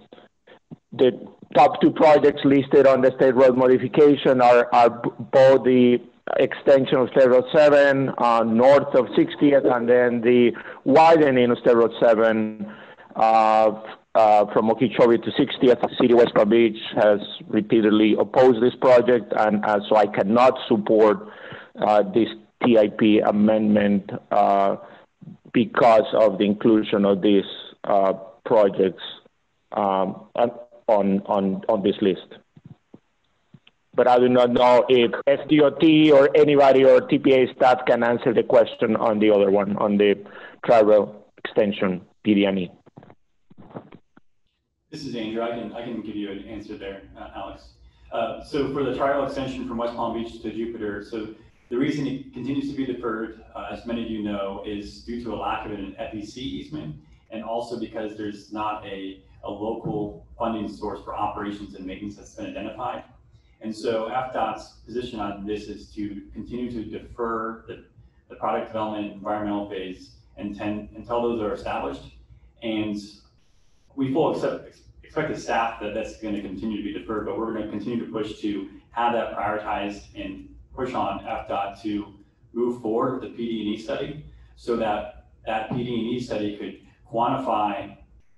[SPEAKER 5] top two projects listed on the state road modification are both the extension of State Road 7 north of 60th, and then the widening of State Road 7 from Okeechobee to 60th. City West Palm Beach has repeatedly opposed this project, and so I cannot support this TIP amendment because of the inclusion of these projects on this list. But I do not know if FDOT or anybody or TPA staff can answer the question on the other one, on the Tri-Rail extension PD&E.
[SPEAKER 8] This is Andrew. I can give you an answer there, Alex. So for the Tri-Rail extension from West Palm Beach to Jupiter, so the reason it continues to be deferred, as many of you know, is due to a lack of an FEC easement, and also because there's not a local funding source for operations and maintenance that's been identified. And so FDOT's position on this is to continue to defer the product development environmental phase until those are established. And we fully expect the staff that that's going to continue to be deferred, but we're going to continue to push to have that prioritized and push on FDOT to move forward with the PD&E study so that that PD&E study could quantify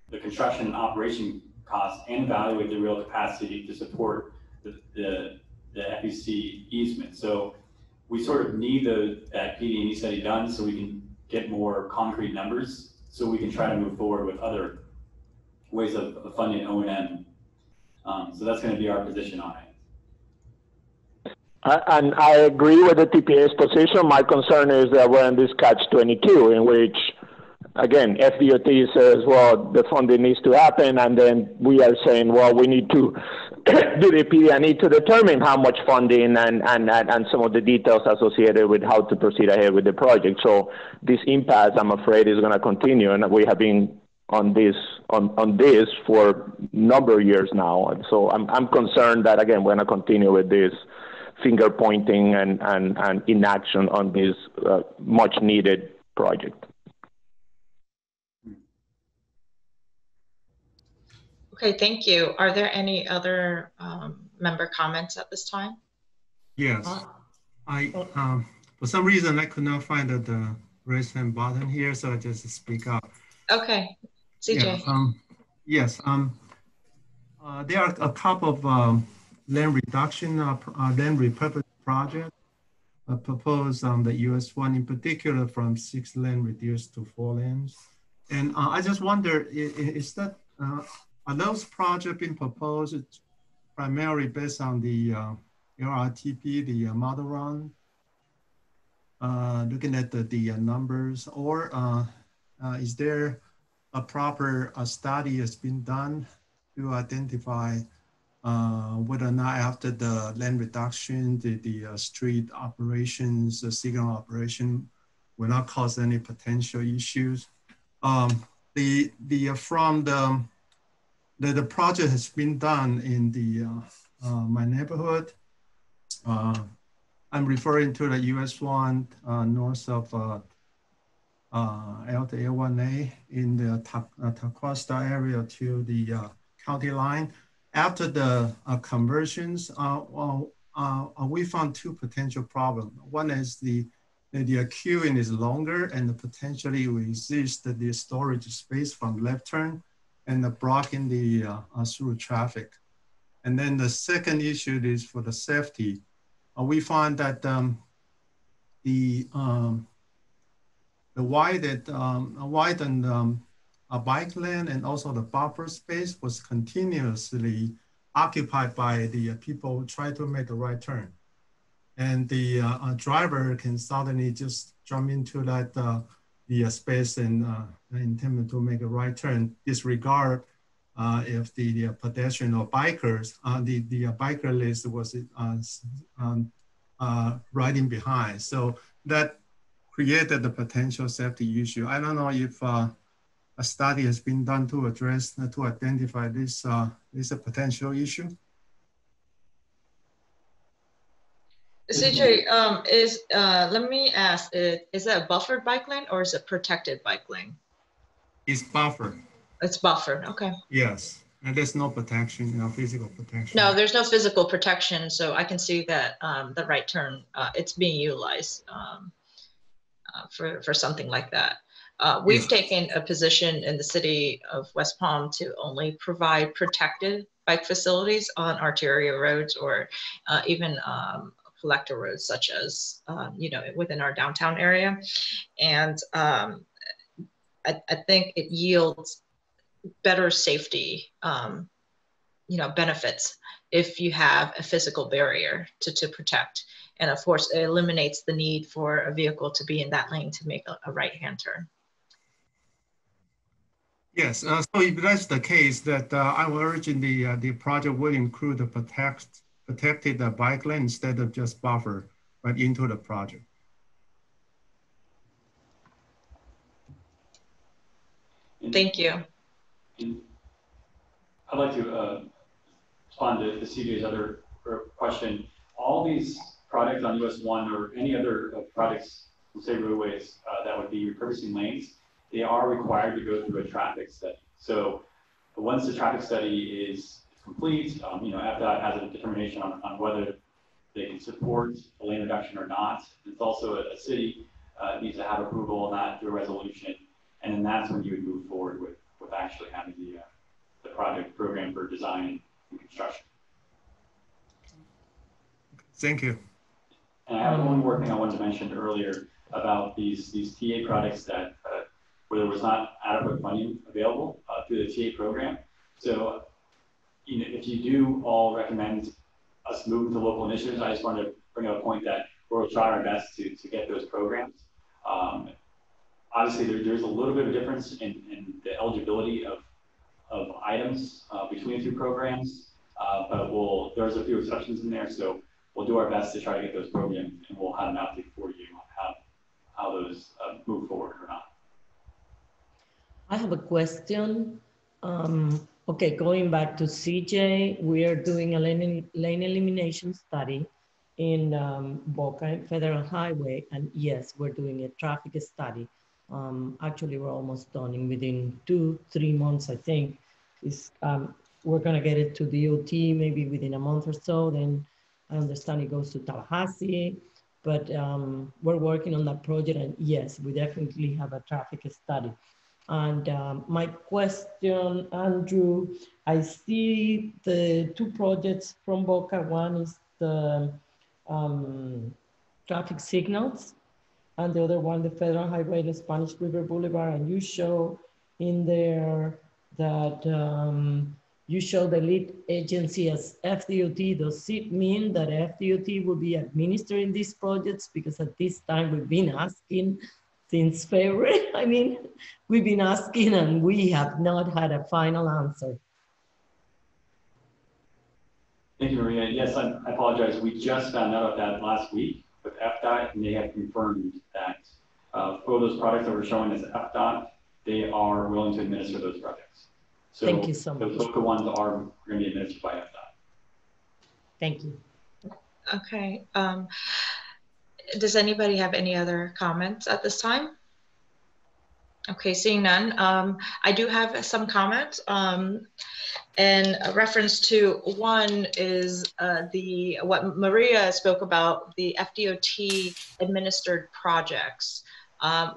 [SPEAKER 8] the construction and operation costs and evaluate the real capacity to support the FEC easement. So we sort of need that PD&E study done so we can get more concrete numbers so we can try to move forward with other ways of funding O&M. So that's going to be our position on it.
[SPEAKER 5] And I agree with the TPA's position. My concern is that we're in this catch-22 in which, again, FDOT says, well, the funding needs to happen, and then we are saying, well, we need to do the PD&E to determine how much funding and some of the details associated with how to proceed ahead with the project. So this impasse, I'm afraid, is going to continue, and we have been on this for a number of years now. And so I'm concerned that, again, we're going to continue with this finger pointing and inaction on this much needed project.
[SPEAKER 1] Okay, thank you. Are there any other member comments at this time?
[SPEAKER 4] Yes. For some reason, I could not find the raise hand button here, so I just speak up.
[SPEAKER 1] Okay, CJ.
[SPEAKER 4] Yeah, yes. There are a couple of land reduction, land repurpose projects proposed on the US 1, in particular, from 6 lanes reduced to 4 lanes. And I just wonder, is that are those projects being proposed primarily based on the LRTP, the model run, looking at the numbers, or is there a proper study has been done to identify whether or not after the land reduction, the street operations, the signal operation will not cause any potential issues? The project has been done in my neighborhood. I'm referring to the US 1 north of LTA1A in the Taquasta area to the county line. After the conversions, we found 2 potential problems. One is the queuing is longer and potentially resist the storage space from left turn and blocking the through traffic. And then the second issue is for the safety. We find that the widened bike lane and also the buffer space was continuously occupied by the people trying to make a right turn. And the driver can suddenly just jump into that the space and intended to make a right turn, disregard if the pedestrian or bikers, the biker list was riding behind. So that created the potential safety issue. I don't know if a study has been done to address, to identify this a potential issue.
[SPEAKER 1] CJ, let me ask, is that a buffered bike lane or is it protected bike lane?
[SPEAKER 4] It's buffered.
[SPEAKER 1] It's buffered, okay.
[SPEAKER 4] Yes, and there's no protection, physical protection.
[SPEAKER 1] No, there's no physical protection, so I can see that the right turn, it's being utilized for something like that. We've taken a position in the city of West Palm to only provide protected bike facilities on arterial roads or even collector roads, such as, within our downtown area. And I think it yields better safety, benefits if you have a physical barrier to protect. And of course, it eliminates the need for a vehicle to be in that lane to make a right-hand turn.
[SPEAKER 4] Yes, so if that's the case, that I will urge the project will include the protected bike lane instead of just buffer right into the project.
[SPEAKER 1] Thank you.
[SPEAKER 8] I'd like to respond to CJ's other question. All these projects on US 1 or any other projects on state roadways that would be repurposing lanes, they are required to go through a traffic study. So once the traffic study is complete, FDOT has a determination on whether they can support a lane reduction or not. It's also a city needs to have approval on that through a resolution. And then that's when you would move forward with actually having the project program for design and construction.
[SPEAKER 4] Thank you.
[SPEAKER 8] And I have one more thing I wanted to mention earlier about these TA projects that where there was not adequate funding available through the TA program. So, if you do all recommend us moving to local initiatives, I just wanted to bring up a point that we'll try our best to get those programs. Obviously, there's a little bit of a difference in the eligibility of items between the two programs, but there's a few exceptions in there, so we'll do our best to try to get those programs, and we'll have an update for you on how those move forward or not.
[SPEAKER 7] I have a question. Okay, going back to CJ, we are doing a lane elimination study in Boca Federal Highway, and yes, we're doing a traffic study. Actually, we're almost done. In within 2-3 months, I think, we're gonna get it to DOT maybe within a month or so. Then I understand it goes to Tallahassee, but we're working on that project, and yes, we definitely have a traffic study. And my question, Andrew, I see the 2 projects from Boca. One is the traffic signals, and the other one, the Federal Highway, the Spanish River Boulevard. And you show in there that you show the lead agency as FDOT. Does it mean that FDOT will be administering these projects? Because at this time we've been asking since February. I mean, we've been asking and we have not had a final answer.
[SPEAKER 8] Thank you, Maria. Yes, I apologize. We just found out about that last week with FDOT, and they have confirmed that for those projects that we're showing as FDOT, they are willing to administer those projects. So
[SPEAKER 7] thank you so much.
[SPEAKER 8] Those local ones are going to be administered by FDOT.
[SPEAKER 7] Thank you.
[SPEAKER 1] Okay. Does anybody have any other comments at this time? Okay, seeing none. I do have some comments. And a reference to one is what Maria spoke about, the FDOT administered projects.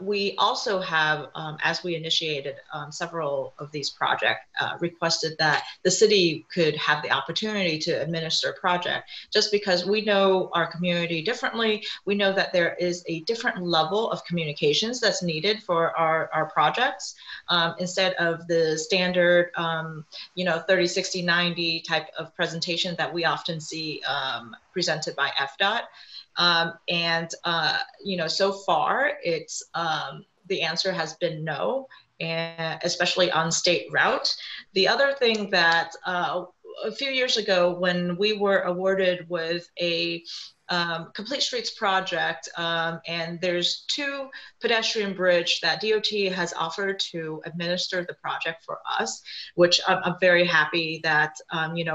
[SPEAKER 1] We also have, as we initiated several of these projects, requested that the city could have the opportunity to administer a project. Just because we know our community differently, we know that there is a different level of communications that's needed for our projects. Instead of the standard, 30, 60, 90 type of presentation that we often see presented by FDOT. So far it's the answer has been no, and especially on state route. The other thing that a few years ago, when we were awarded with a Complete Streets project, and there's 2 pedestrian bridge that DOT has offered to administer the project for us, which I'm very happy that,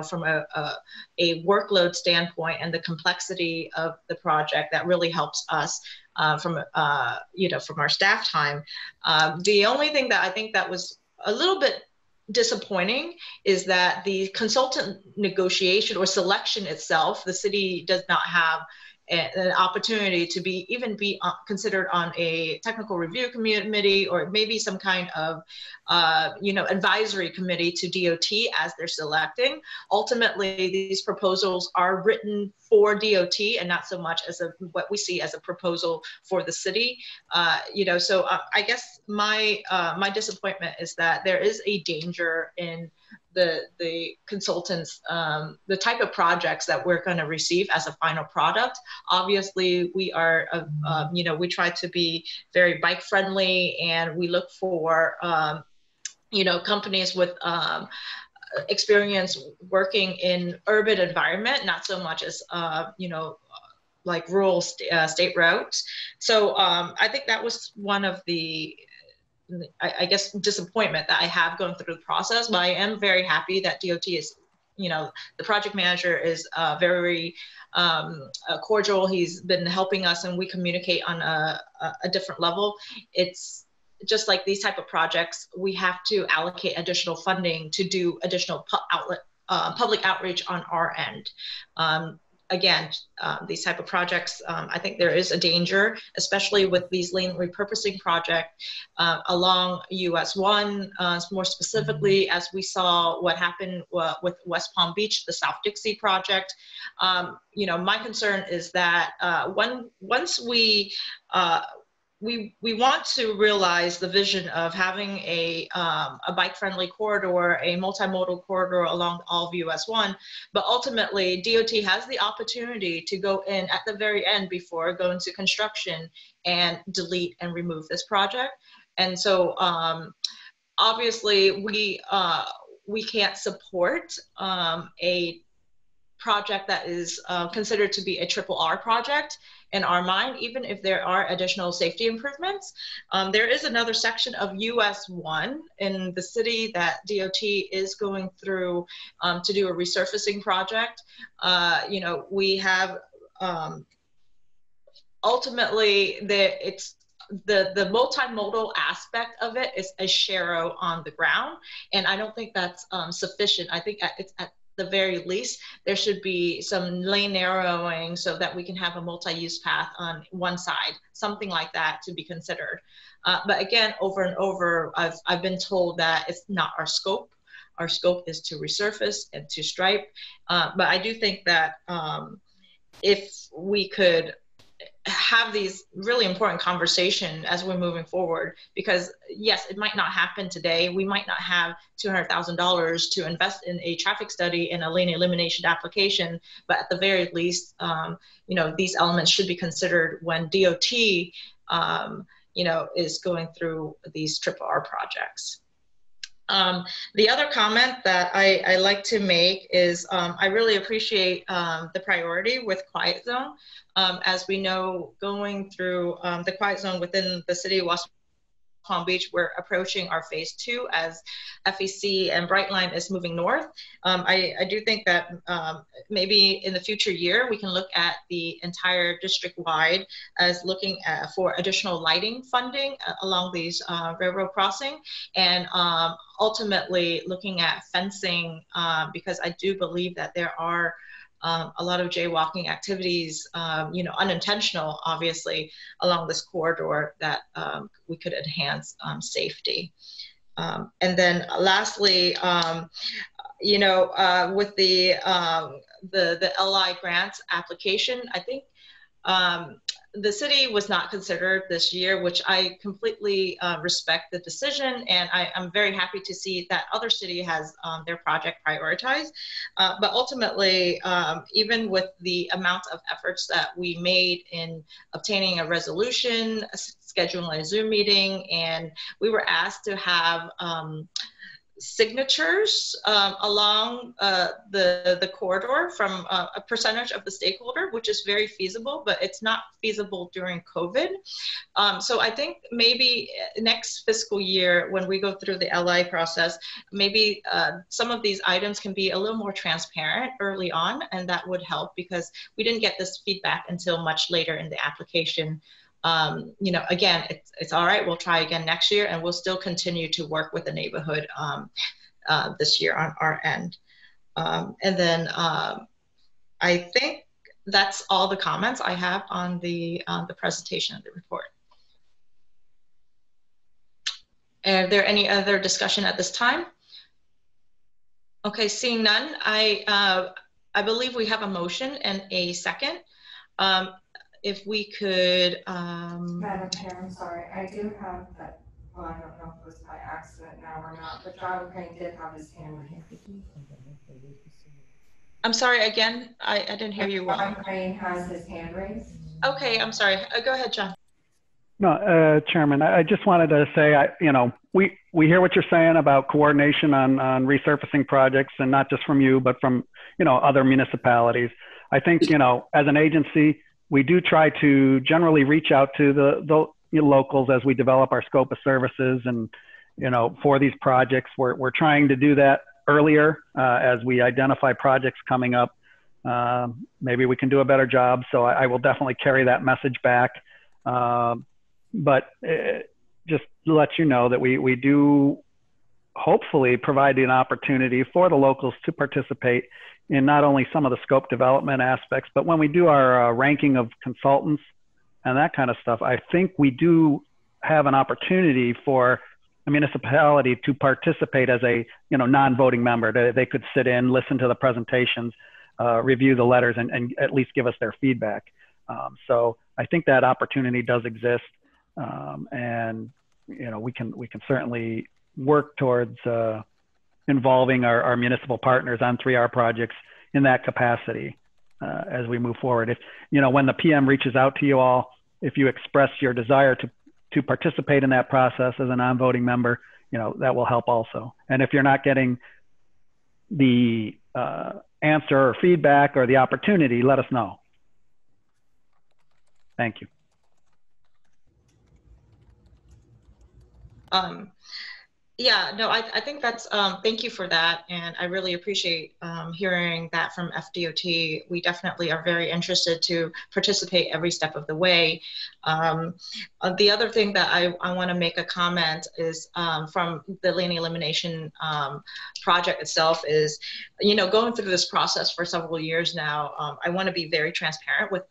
[SPEAKER 1] from a workload standpoint and the complexity of the project, that really helps us from our staff time. The only thing that I think that was a little bit disappointing is that the consultant negotiation or selection itself, the city does not have an opportunity to even be considered on a technical review committee, or maybe some kind of advisory committee to DOT as they're selecting. Ultimately, these proposals are written for DOT and not so much as what we see as a proposal for the city. So I guess my disappointment is that there is a danger in the consultants, the type of projects that we're going to receive as a final product. Obviously, we are, we try to be very bike friendly, and we look for, companies with experience working in urban environment, not so much as, like rural state routes. So I think that was one of the, I guess, disappointment that I have going through the process, but I am very happy that DOT is, the project manager is very cordial. He's been helping us, and we communicate on a different level. It's just like these type of projects, we have to allocate additional funding to do additional public outreach on our end. Again, these type of projects, I think there is a danger, especially with these lane repurposing projects along US 1, more specifically, as we saw what happened with West Palm Beach, the South Dixie project. My concern is that once we want to realize the vision of having a bike-friendly corridor, a multimodal corridor along all of US 1, but ultimately DOT has the opportunity to go in at the very end before going to construction and delete and remove this project. And so obviously we can't support a project that is considered to be a RRR project in our mind, even if there are additional safety improvements. There is another section of US 1 in the city that DOT is going through to do a resurfacing project. We have ultimately the multimodal aspect of it is a sharrow on the ground, and I don't think that's sufficient. I think it's at the very least, there should be some lane narrowing so that we can have a multi-use path on one side, something like that to be considered. But again, over and over, I've been told that it's not our scope. Our scope is to resurface and to stripe. But I do think that if we could have these really important conversations as we're moving forward, because yes, it might not happen today. We might not have $200,000 to invest in a traffic study and a lane elimination application, but at the very least, these elements should be considered when DOT, is going through these RRR projects. The other comment that I like to make is I really appreciate the priority with quiet zone. As we know, going through the quiet zone within the city of West Palm Beach, we're approaching our phase 2 as FEC and Brightline is moving north. I do think that maybe in the future year, we can look at the entire district wide as looking for additional lighting funding along these railroad crossing, and ultimately looking at fencing, because I do believe that there are a lot of jaywalking activities, unintentional, obviously, along this corridor that we could enhance safety. And then lastly, with the LI grants application, I think the city was not considered this year, which I completely respect the decision, and I'm very happy to see that other city has their project prioritized. But ultimately, even with the amount of efforts that we made in obtaining a resolution, scheduling a Zoom meeting, and we were asked to have signatures along the corridor from a percentage of the stakeholder, which is very feasible, but it's not feasible during COVID. So I think maybe next fiscal year, when we go through the LI process, maybe some of these items can be a little more transparent early on, and that would help, because we didn't get this feedback until much later in the application. Again, it's all right. We'll try again next year, and we'll still continue to work with the neighborhood this year on our end. And then I think that's all the comments I have on the presentation of the report. Are there any other discussion at this time? Okay, seeing none, I believe we have a motion and a second. If we could.
[SPEAKER 2] Madam Chair, I'm sorry, I do have that. Well, I don't know if it was by accident now or not, but John Crane did have his hand raised.
[SPEAKER 1] I'm sorry, again, I didn't hear you well.
[SPEAKER 2] John Crane has his hand raised.
[SPEAKER 1] Okay, I'm sorry. Go ahead, John.
[SPEAKER 15] No, Chairman, I just wanted to say, we hear what you're saying about coordination on resurfacing projects, and not just from you, but from, other municipalities. I think, as an agency, we do try to generally reach out to the locals as we develop our scope of services, and, for these projects, we're trying to do that earlier as we identify projects coming up. Maybe we can do a better job. So I will definitely carry that message back. But just to let you know that we do hopefully provide an opportunity for the locals to participate in not only some of the scope development aspects, but when we do our ranking of consultants and that kind of stuff, I think we do have an opportunity for a municipality to participate as a non-voting member. They could sit in, listen to the presentations, review the letters, and at least give us their feedback. So I think that opportunity does exist, and we can certainly work towards involving our municipal partners on 3R projects in that capacity as we move forward. If when the PM reaches out to you all, if you express your desire to participate in that process as a non-voting member, that will help also. And if you're not getting the answer or feedback or the opportunity, let us know. Thank you.
[SPEAKER 1] Yeah, no, I think that's, thank you for that. And I really appreciate hearing that from FDOT. We definitely are very interested to participate every step of the way. The other thing that I want to make a comment is from the lane elimination project itself is, going through this process for several years now, I want to be very transparent with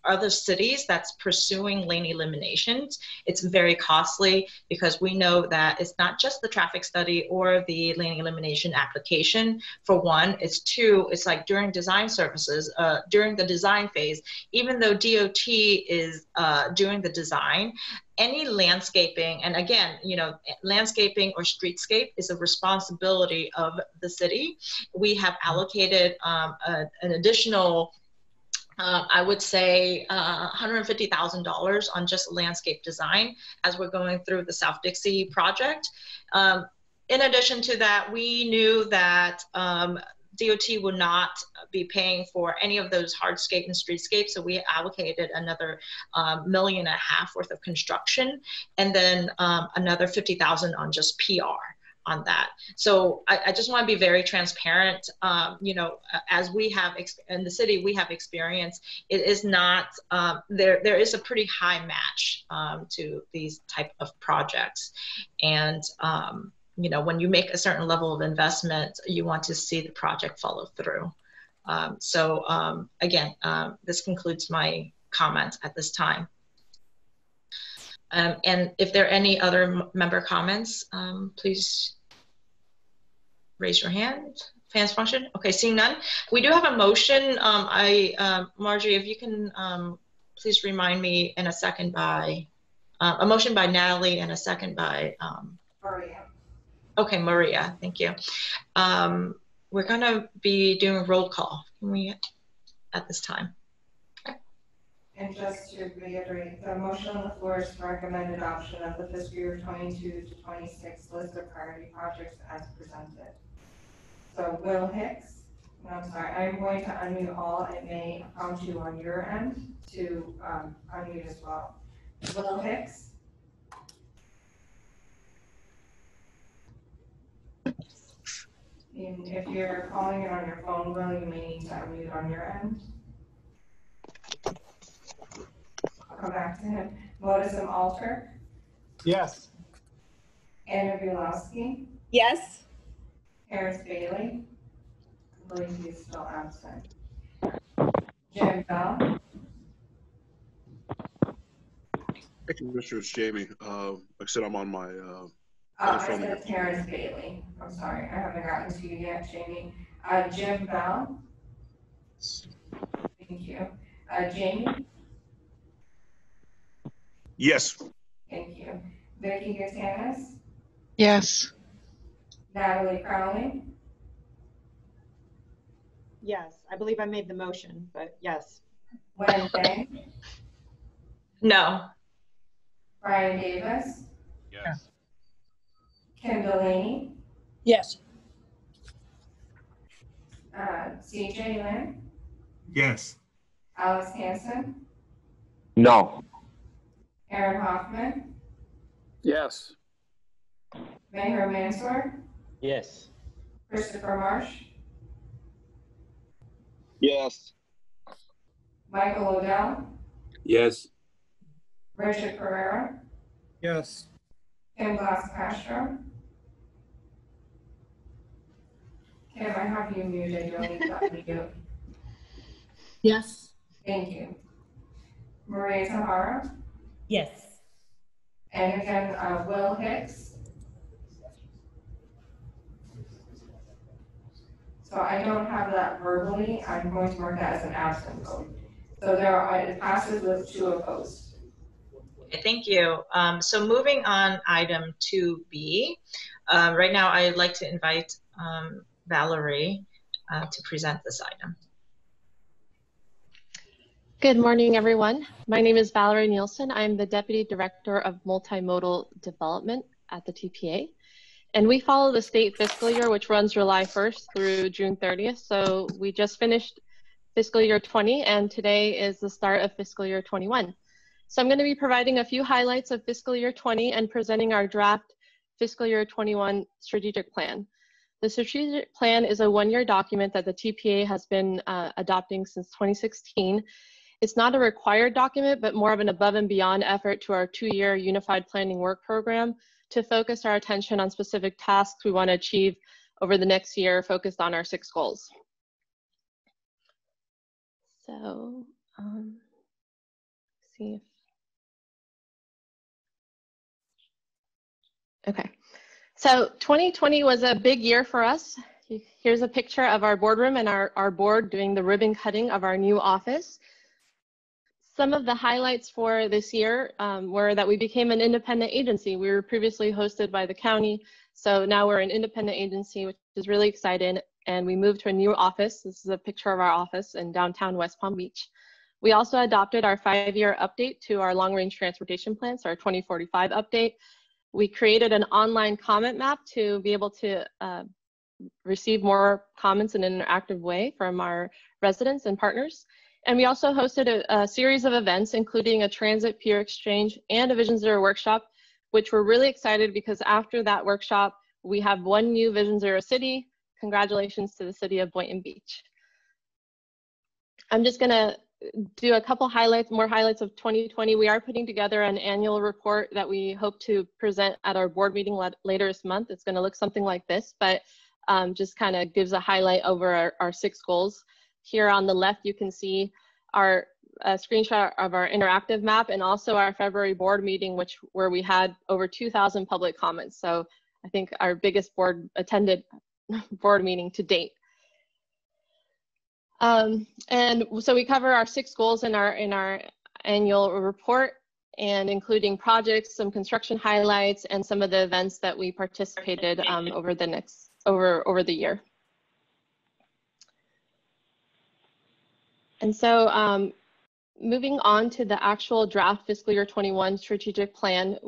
[SPEAKER 1] other cities that's pursuing lane eliminations. It's very costly because we know that it's not just the traffic study or the lane elimination application. For one, it's two, it's like during design services, during the design phase, even though DOT is doing the design, any landscaping, and again, landscaping or streetscape is a responsibility of the city. We have allocated an additional I would say $150,000 on just landscape design as we're going through the South Dixie project. In addition to that, we knew that DOT would not be paying for any of those hardscape and streetscape, so we allocated another $1.5 million worth of construction, and then another $50,000 on just PR on that. So I just want to be very transparent. As we have in the city, we have experience. It is not there is a pretty high match to these type of projects, and when you make a certain level of investment, you want to see the project follow through. Again, this concludes my comments at this time. And if there are any other member comments, please raise your hand. Hands function. Okay, seeing none. We do have a motion. Marjorie, if you can please remind me in a second by a motion by Natalie and a second by
[SPEAKER 2] Maria. Okay,
[SPEAKER 1] Maria. Thank you. We're gonna be doing roll call. Can we at this time?
[SPEAKER 2] And just to reiterate, the motion on the floor is to recommend adoption of the fiscal year 22 to 26 list of priority projects as presented. So Will Hicks, I'm sorry, I'm going to unmute all. It may prompt you on your end to unmute as well. Will Hicks. And if you're calling it on your phone, Will, you may need to unmute on your end. Come back to him. Modism Alter.
[SPEAKER 10] Yes.
[SPEAKER 2] Anna Bulowski.
[SPEAKER 3] Yes.
[SPEAKER 2] Harris Bailey. I believe he's still absent. Jim Bell.
[SPEAKER 6] Thank you, Mr. Jamie. Like I said, I'm on my
[SPEAKER 2] I said Terrence Bailey. I'm sorry, I haven't gotten to you yet, Jamie. Jim Bell. Thank you. Jamie.
[SPEAKER 6] Yes.
[SPEAKER 2] Thank you. Vicky Gutanis.
[SPEAKER 16] Yes.
[SPEAKER 2] Natalie Crowley.
[SPEAKER 14] Yes, I believe I made the motion, but yes.
[SPEAKER 2] Wen Feng.
[SPEAKER 1] No.
[SPEAKER 2] Brian Davis.
[SPEAKER 6] Yes.
[SPEAKER 2] Kim Delaney.
[SPEAKER 3] Yes.
[SPEAKER 2] CJ Lynn.
[SPEAKER 4] Yes.
[SPEAKER 2] Alice Hansen.
[SPEAKER 5] No.
[SPEAKER 2] Aaron Hoffman.
[SPEAKER 12] Yes.
[SPEAKER 2] Meher Mansour.
[SPEAKER 17] Yes.
[SPEAKER 2] Christopher Marsh.
[SPEAKER 13] Yes.
[SPEAKER 2] Michael Odell.
[SPEAKER 12] Yes.
[SPEAKER 2] Richard Pereira.
[SPEAKER 4] Yes.
[SPEAKER 2] Kim Glass Castro. Kim, I have you muted. You'll need to unmute.
[SPEAKER 3] Yes.
[SPEAKER 2] Thank you. Maria Tahara.
[SPEAKER 3] Yes.
[SPEAKER 2] And again, Will Hicks. So I don't have that verbally. I'm going to mark that as an absent vote. So there are, it passes with 2 opposed.
[SPEAKER 1] Okay, thank you. So moving on, item 2B. Right now, I'd like to invite Valerie to present this item.
[SPEAKER 18] Good morning, everyone. My name is Valerie Nielsen. I'm the Deputy Director of Multimodal Development at the TPA. And we follow the state fiscal year, which runs July 1st through June 30th. So we just finished fiscal year 20, and today is the start of fiscal year 21. So I'm going to be providing a few highlights of fiscal year 20 and presenting our draft fiscal year 21 strategic plan. The strategic plan is a one-year document that the TPA has been adopting since 2016. It's not a required document, but more of an above and beyond effort to our 2-year unified planning work program to focus our attention on specific tasks we want to achieve over the next year, focused on our 6 goals. So, see if, okay. So 2020 was a big year for us. Here's a picture of our boardroom and our board doing the ribbon cutting of our new office. Some of the highlights for this year were that we became an independent agency. We were previously hosted by the county, so now we're an independent agency, which is really exciting, and we moved to a new office. This is a picture of our office in downtown West Palm Beach. We also adopted our 5-year update to our long-range transportation plan, so our 2045 update. We created an online comment map to be able to receive more comments in an interactive way from our residents and partners. And we also hosted a series of events, including a transit peer exchange and a Vision Zero workshop, which we're really excited because after that workshop, we have 1 new Vision Zero city. Congratulations to the city of Boynton Beach. I'm just gonna do a couple highlights, more highlights of 2020. We are putting together an annual report that we hope to present at our board meeting later this month. It's gonna look something like this, but just kind of gives a highlight over our 6 goals. Here on the left, you can see our screenshot of our interactive map and also our February board meeting, where we had over 2,000 public comments. So I think our biggest board attended board meeting to date. And so we cover our 6 goals in our annual report, and including projects, some construction highlights, and some of the events that we participated over the year. And so moving on to the actual draft fiscal year 21 strategic plan,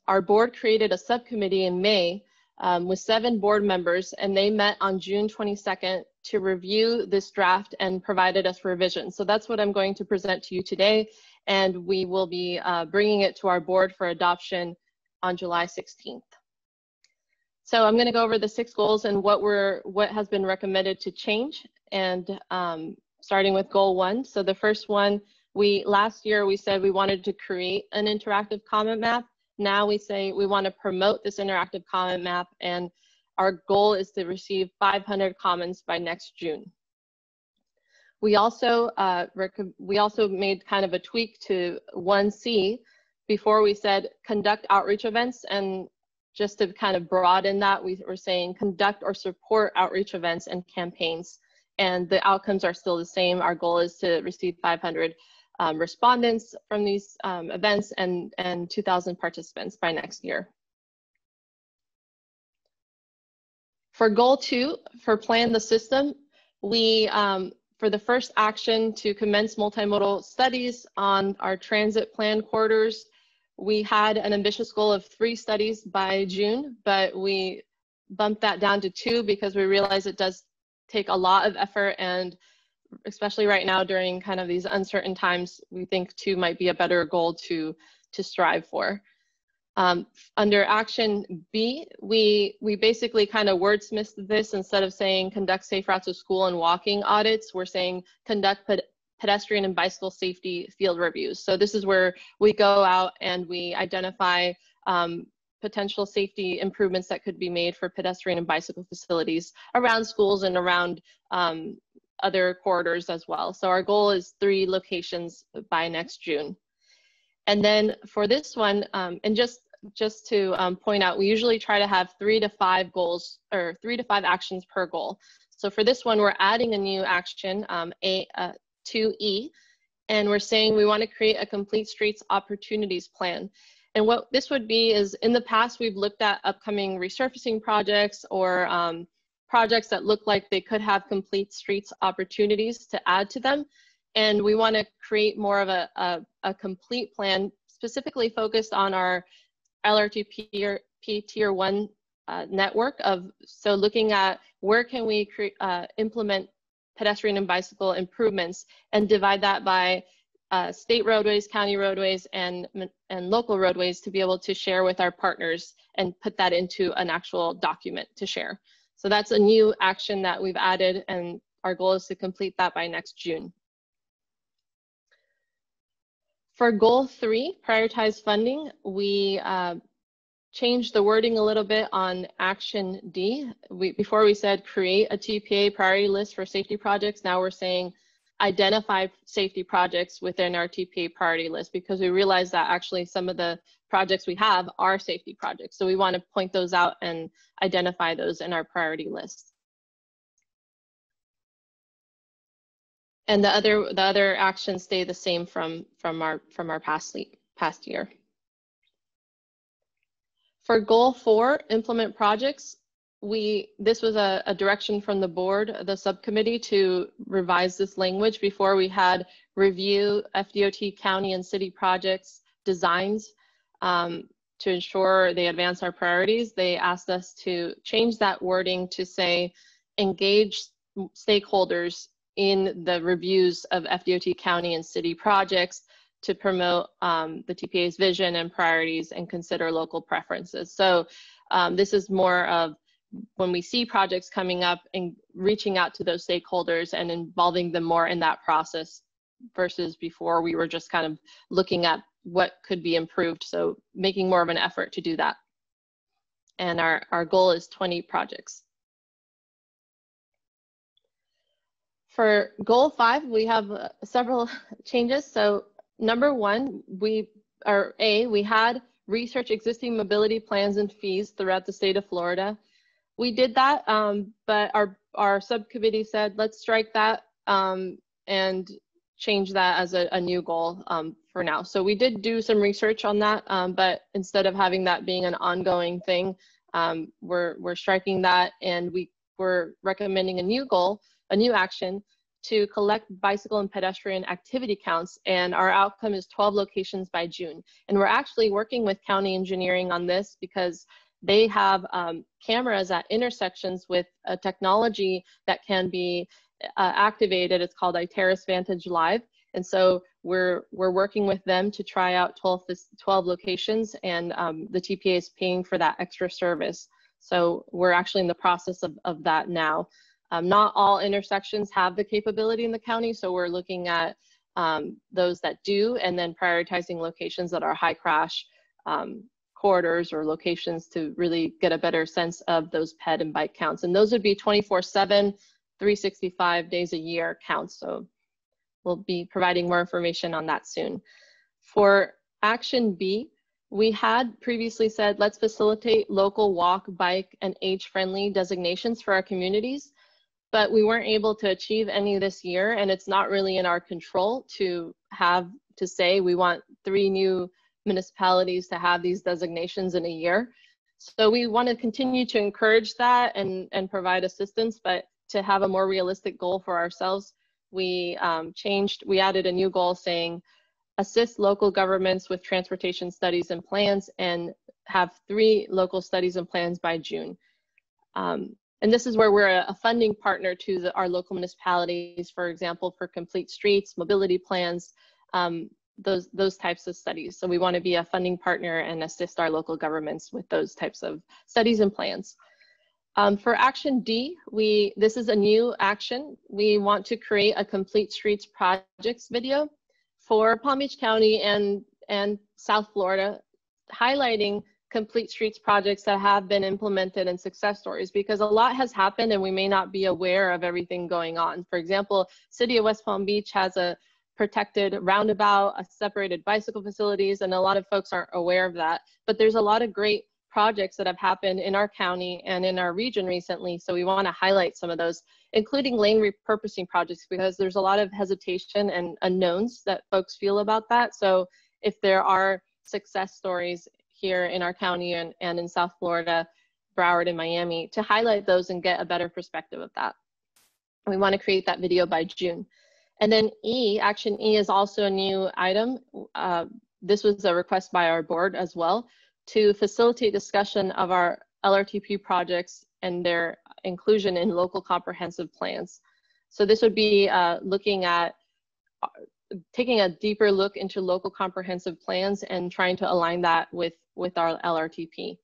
[SPEAKER 18] our board created a subcommittee in May with 7 board members, and they met on June 22nd to review this draft and provided us revisions. So that's what I'm going to present to you today, and we will be bringing it to our board for adoption on July 16th. So I'm going to go over the 6 goals and what has been recommended to change, and starting with goal 1. So the first one, last year we said we wanted to create an interactive comment map. Now we say we want to promote this interactive comment map, and our goal is to receive 500 comments by next June. We also made kind of a tweak to 1C. Before we said conduct outreach events, and just to kind of broaden that, we were saying conduct or support outreach events and campaigns. And the outcomes are still the same. Our goal is to receive 500 respondents from these events and 2,000 participants by next year. For goal 2, for plan the system, we, for the first action to commence multimodal studies on our transit plan corridors, we had an ambitious goal of 3 studies by June, but we bumped that down to 2 because we realized it does take a lot of effort, and especially right now during kind of these uncertain times, we think 2 might be a better goal to strive for. Under action B, we basically kind of wordsmithed this. Instead of saying conduct safe routes to school and walking audits, we're saying conduct pedestrian and bicycle safety field reviews. So this is where we go out and we identify potential safety improvements that could be made for pedestrian and bicycle facilities around schools and around other corridors as well. So our goal is 3 locations by next June. And then for this one, and just to point out, we usually try to have 3 to 5 goals, or 3 to 5 actions per goal. So for this one, we're adding a new action, 2E, and we're saying we want to create a complete streets opportunities plan. And what this would be is, in the past, we've looked at upcoming resurfacing projects or projects that look like they could have complete streets opportunities to add to them. And we want to create more of a complete plan specifically focused on our LRTP Tier 1 network of, so looking at where can we implement pedestrian and bicycle improvements and divide that by state roadways, county roadways, and local roadways to be able to share with our partners and put that into an actual document to share. So that's a new action that we've added, and our goal is to complete that by next June. For goal 3, prioritize funding, we changed the wording a little bit on action D. Before we said create a TPA priority list for safety projects. Now we're saying identify safety projects within our TPA priority list, because we realize that actually some of the projects we have are safety projects. So we want to point those out and identify those in our priority list. And the other actions stay the same from our past year. For goal 4, implement projects, this was a direction from the board, the subcommittee, to revise this language. Before, we had review FDOT county and city projects designs to ensure they advance our priorities. They asked us to change that wording to say engage stakeholders in the reviews of FDOT county and city projects to promote the TPA's vision and priorities and consider local preferences. So this is more of when we see projects coming up and reaching out to those stakeholders and involving them more in that process, versus before we were just kind of looking at what could be improved. So making more of an effort to do that. And our goal is 20 projects. For goal 5, we have several changes. So number 1, we had research existing mobility plans and fees throughout the state of Florida. We did that, but our subcommittee said, let's strike that and change that as a new goal for now. So we did do some research on that, but instead of having that being an ongoing thing, we're striking that, and we're recommending a new goal, a new action, to collect bicycle and pedestrian activity counts, and our outcome is 12 locations by June. And we're actually working with county engineering on this because they have cameras at intersections with a technology that can be activated. It's called Iteris Vantage Live. And so we're working with them to try out 12 locations, and the TPA is paying for that extra service. So we're actually in the process of that now. Not all intersections have the capability in the county, so we're looking at those that do, and then prioritizing locations that are high crash corridors or locations to really get a better sense of those ped and bike counts. And those would be 24/7, 365 days a year counts. So we'll be providing more information on that soon. For action B, we had previously said, let's facilitate local walk, bike, and age-friendly designations for our communities, but we weren't able to achieve any this year, and it's not really in our control to say we want 3 new municipalities to have these designations in a year. So we want to continue to encourage that and provide assistance, but to have a more realistic goal for ourselves, we added a new goal saying, assist local governments with transportation studies and plans, and have 3 local studies and plans by June. And this is where we're a funding partner to our local municipalities, for example, for complete streets, mobility plans, those types of studies. So we want to be a funding partner and assist our local governments with those types of studies and plans. For action D, this is a new action. We want to create a complete streets projects video for Palm Beach County and South Florida, highlighting complete streets projects that have been implemented and success stories, because a lot has happened and we may not be aware of everything going on. For example, City of West Palm Beach has a protected roundabout, a separated bicycle facilities, and a lot of folks aren't aware of that. But there's a lot of great projects that have happened in our county and in our region recently, so we want to highlight some of those, including lane repurposing projects, because there's a lot of hesitation and unknowns that folks feel about that. So if there are success stories here in our county and in South Florida, Broward, and Miami, to highlight those and get a better perspective of that. We want to create that video by June. And then E, action E, is also a new item. This was a request by our board as well, to facilitate discussion of our LRTP projects and their inclusion in local comprehensive plans. So this would be looking at taking a deeper look into local comprehensive plans and trying to align that with our LRTP.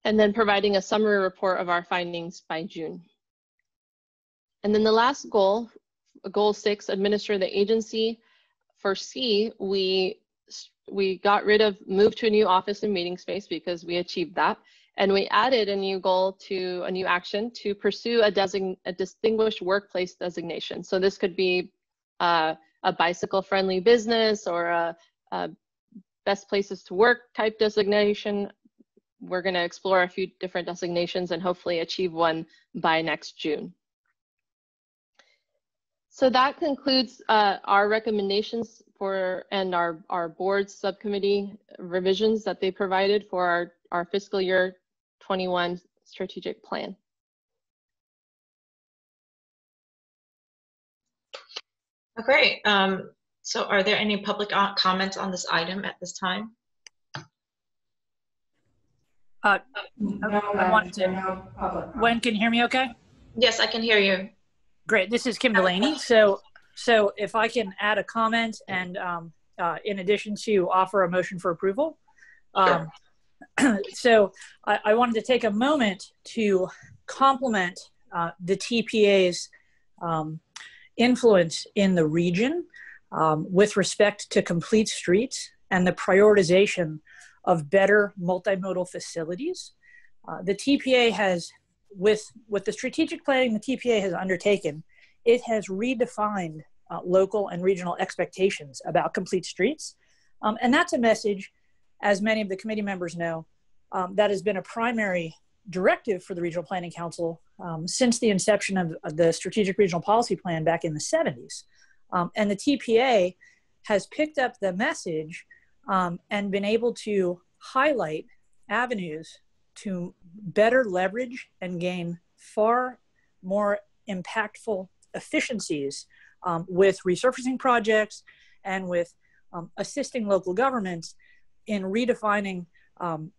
[SPEAKER 18] And then providing a summary report of our findings by June. And then the last goal, goal 6, administer the agency. For C, we moved to a new office and meeting space because we achieved that. And we added a new goal to a new action to pursue a distinguished workplace designation. So this could be a bicycle-friendly business or a best places to work type designation. We're going to explore a few different designations and hopefully achieve one by next June. So that concludes our recommendations and our board's subcommittee revisions that they provided for our fiscal year 21 strategic plan.
[SPEAKER 1] Oh, great. So are there any public comments on this item at this time?
[SPEAKER 3] I wanted to, Gwen, can you hear me okay?
[SPEAKER 1] Yes, I can hear you.
[SPEAKER 3] Great, this is Kim Delaney. So if I can add a comment and in addition to offer a motion for approval. So I wanted to take a moment to compliment the TPA's influence in the region with respect to complete streets and the prioritization of better multimodal facilities. The TPA has, with the strategic planning the TPA has undertaken, it has redefined local and regional expectations about complete streets. And that's a message, as many of the committee members know, that has been a primary directive for the Regional Planning Council since the inception of the Strategic Regional Policy Plan back in the 70s. And the TPA has picked up the message and been able to highlight avenues to better leverage and gain far more impactful efficiencies with resurfacing projects and with assisting local governments in redefining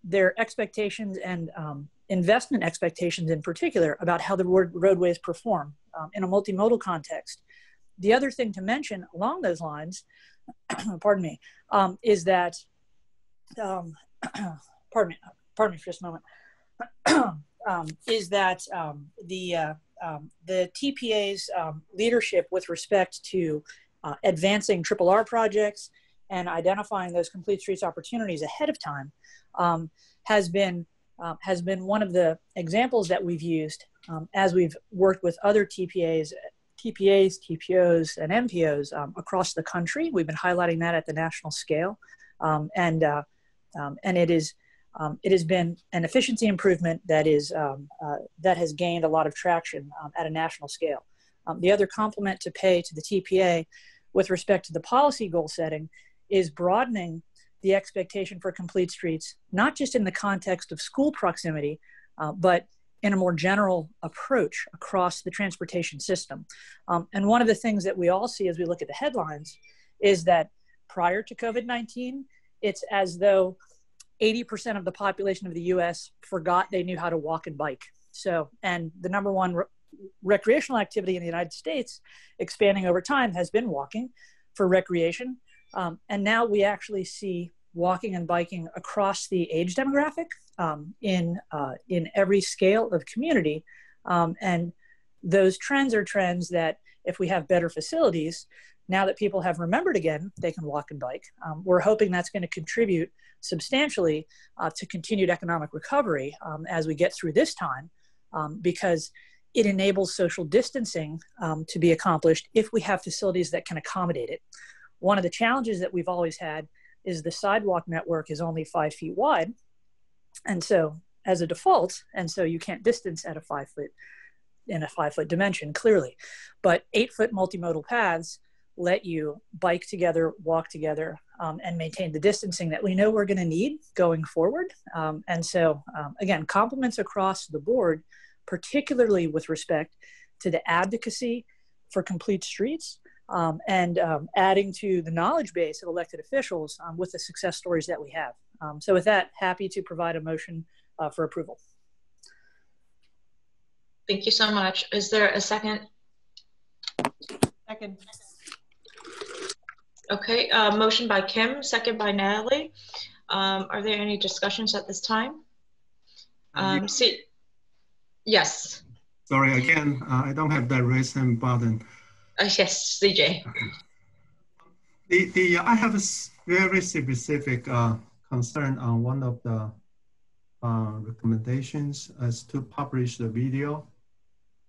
[SPEAKER 3] their expectations and investment expectations in particular about how the roadways perform in a multimodal context. The other thing to mention along those lines, pardon me, is that, pardon me for just a moment, is that the TPA's leadership with respect to advancing RRR projects and identifying those complete streets opportunities ahead of time has been one of the examples that we've used as we've worked with other TPAs, TPOs, and MPOs across the country. We've been highlighting that at the national scale, and it has been an efficiency improvement that has gained a lot of traction at a national scale. The other complement to pay to the TPA with respect to the policy goal setting is broadening the expectation for complete streets, not just in the context of school proximity, but in a more general approach across the transportation system. And one of the things that we all see as we look at the headlines is that prior to COVID-19, it's as though 80% of the population of the US forgot they knew how to walk and bike. So, and the number one recreational activity in the United States, expanding over time, has been walking for recreation. And now we actually see walking and biking across the age demographic in every scale of community. And those trends are trends that if we have better facilities, now that people have remembered again, they can walk and bike. We're hoping that's going to contribute substantially to continued economic recovery as we get through this time, because it enables social distancing to be accomplished if we have facilities that can accommodate it. One of the challenges that we've always had is the sidewalk network is only 5 feet wide. And so as a default, and so you can't distance at a 5 foot, in a 5 foot dimension, clearly. But 8 foot multimodal paths let you bike together, walk together, and maintain the distancing that we know we're going to need going forward. And so, again, compliments across the board, particularly with respect to the advocacy for complete streets, and adding to the knowledge base of elected officials with the success stories that we have. So with that, happy to provide a motion for approval.
[SPEAKER 1] Thank you so much. Is there a second?
[SPEAKER 14] Second.
[SPEAKER 1] Okay, motion by Kim, second by Natalie. Are there any discussions at this time? Yes.
[SPEAKER 4] Sorry, again, I don't have that raise hand button.
[SPEAKER 1] Yes, CJ.
[SPEAKER 4] I have a very specific concern on one of the recommendations as to publish the video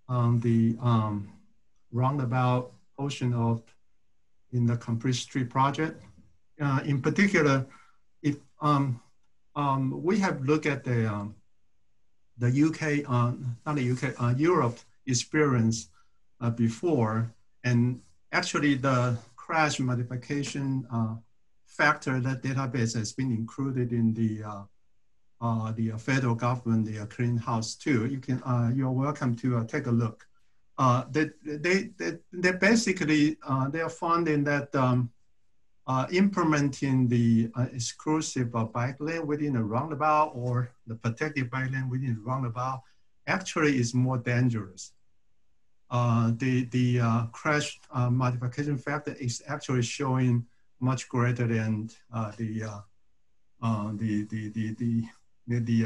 [SPEAKER 4] on the roundabout portion of in the complete street project. In particular, if we have looked at the UK, not the UK, Europe experience before, and actually the crash modification factor, that database has been included in the federal government, the Clean House too. You can, you're welcome to take a look. They basically, they are finding that implementing the exclusive bike lane within a roundabout or the protected bike lane within a roundabout actually is more dangerous. The crash modification factor is actually showing much greater than the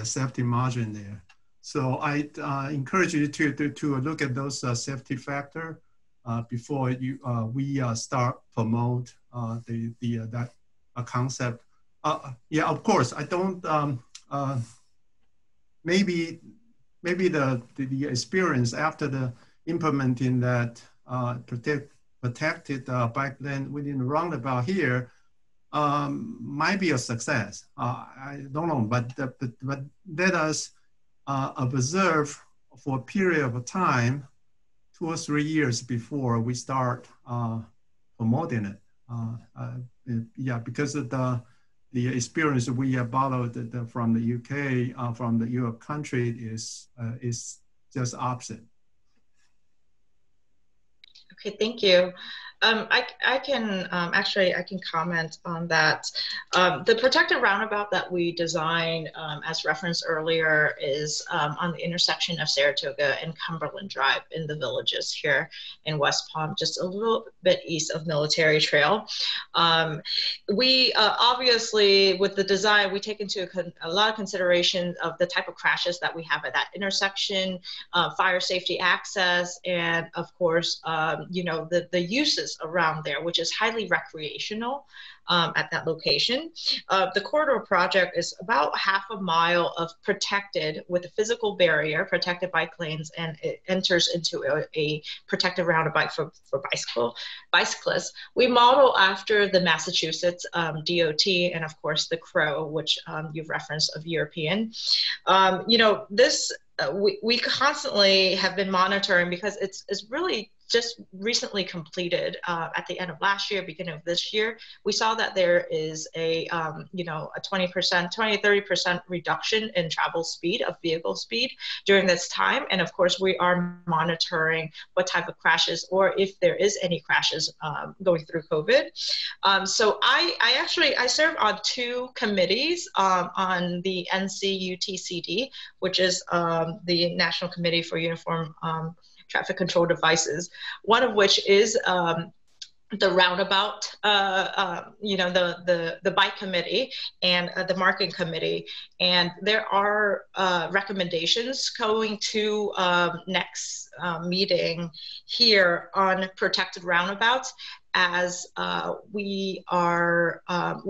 [SPEAKER 4] safety margin there. So I encourage you to look at those safety factor before we start promote that concept. Yeah, of course, I don't. Maybe the experience after the implementing that protected bike lane within the roundabout here might be a success. I don't know, but let us observe for a period of time, 2 or 3 years before we start promoting it. Yeah, because of the experience we have borrowed from the UK, from the Europe country is just opposite.
[SPEAKER 1] Okay, thank you. I can comment on that. The protected roundabout that we designed, as referenced earlier, is on the intersection of Saratoga and Cumberland Drive in the Villages here in West Palm, just a little bit east of Military Trail. We obviously, with the design, we take into a lot of consideration of the type of crashes that we have at that intersection, fire safety access, and of course, you know, the uses around there, which is highly recreational. at that location. The corridor project is about half a mile of protected with a physical barrier, protected bike lanes, and it enters into a protected roundabout for bicyclists. We model after the Massachusetts DOT and of course the CROW, which you've referenced of European. This we constantly have been monitoring because it's really just recently completed at the end of last year, beginning of this year. We saw that there is a 20-30% reduction in travel speed of vehicle speed during this time. And of course, we are monitoring what type of crashes or if there is any crashes going through COVID. So I serve on 2 committees on the NCUTCD, which is the National Committee for Uniform Traffic Control Devices, one of which is the Roundabout, the Bike Committee and the Marketing Committee. And there are recommendations going to next meeting here on protected roundabouts, as we're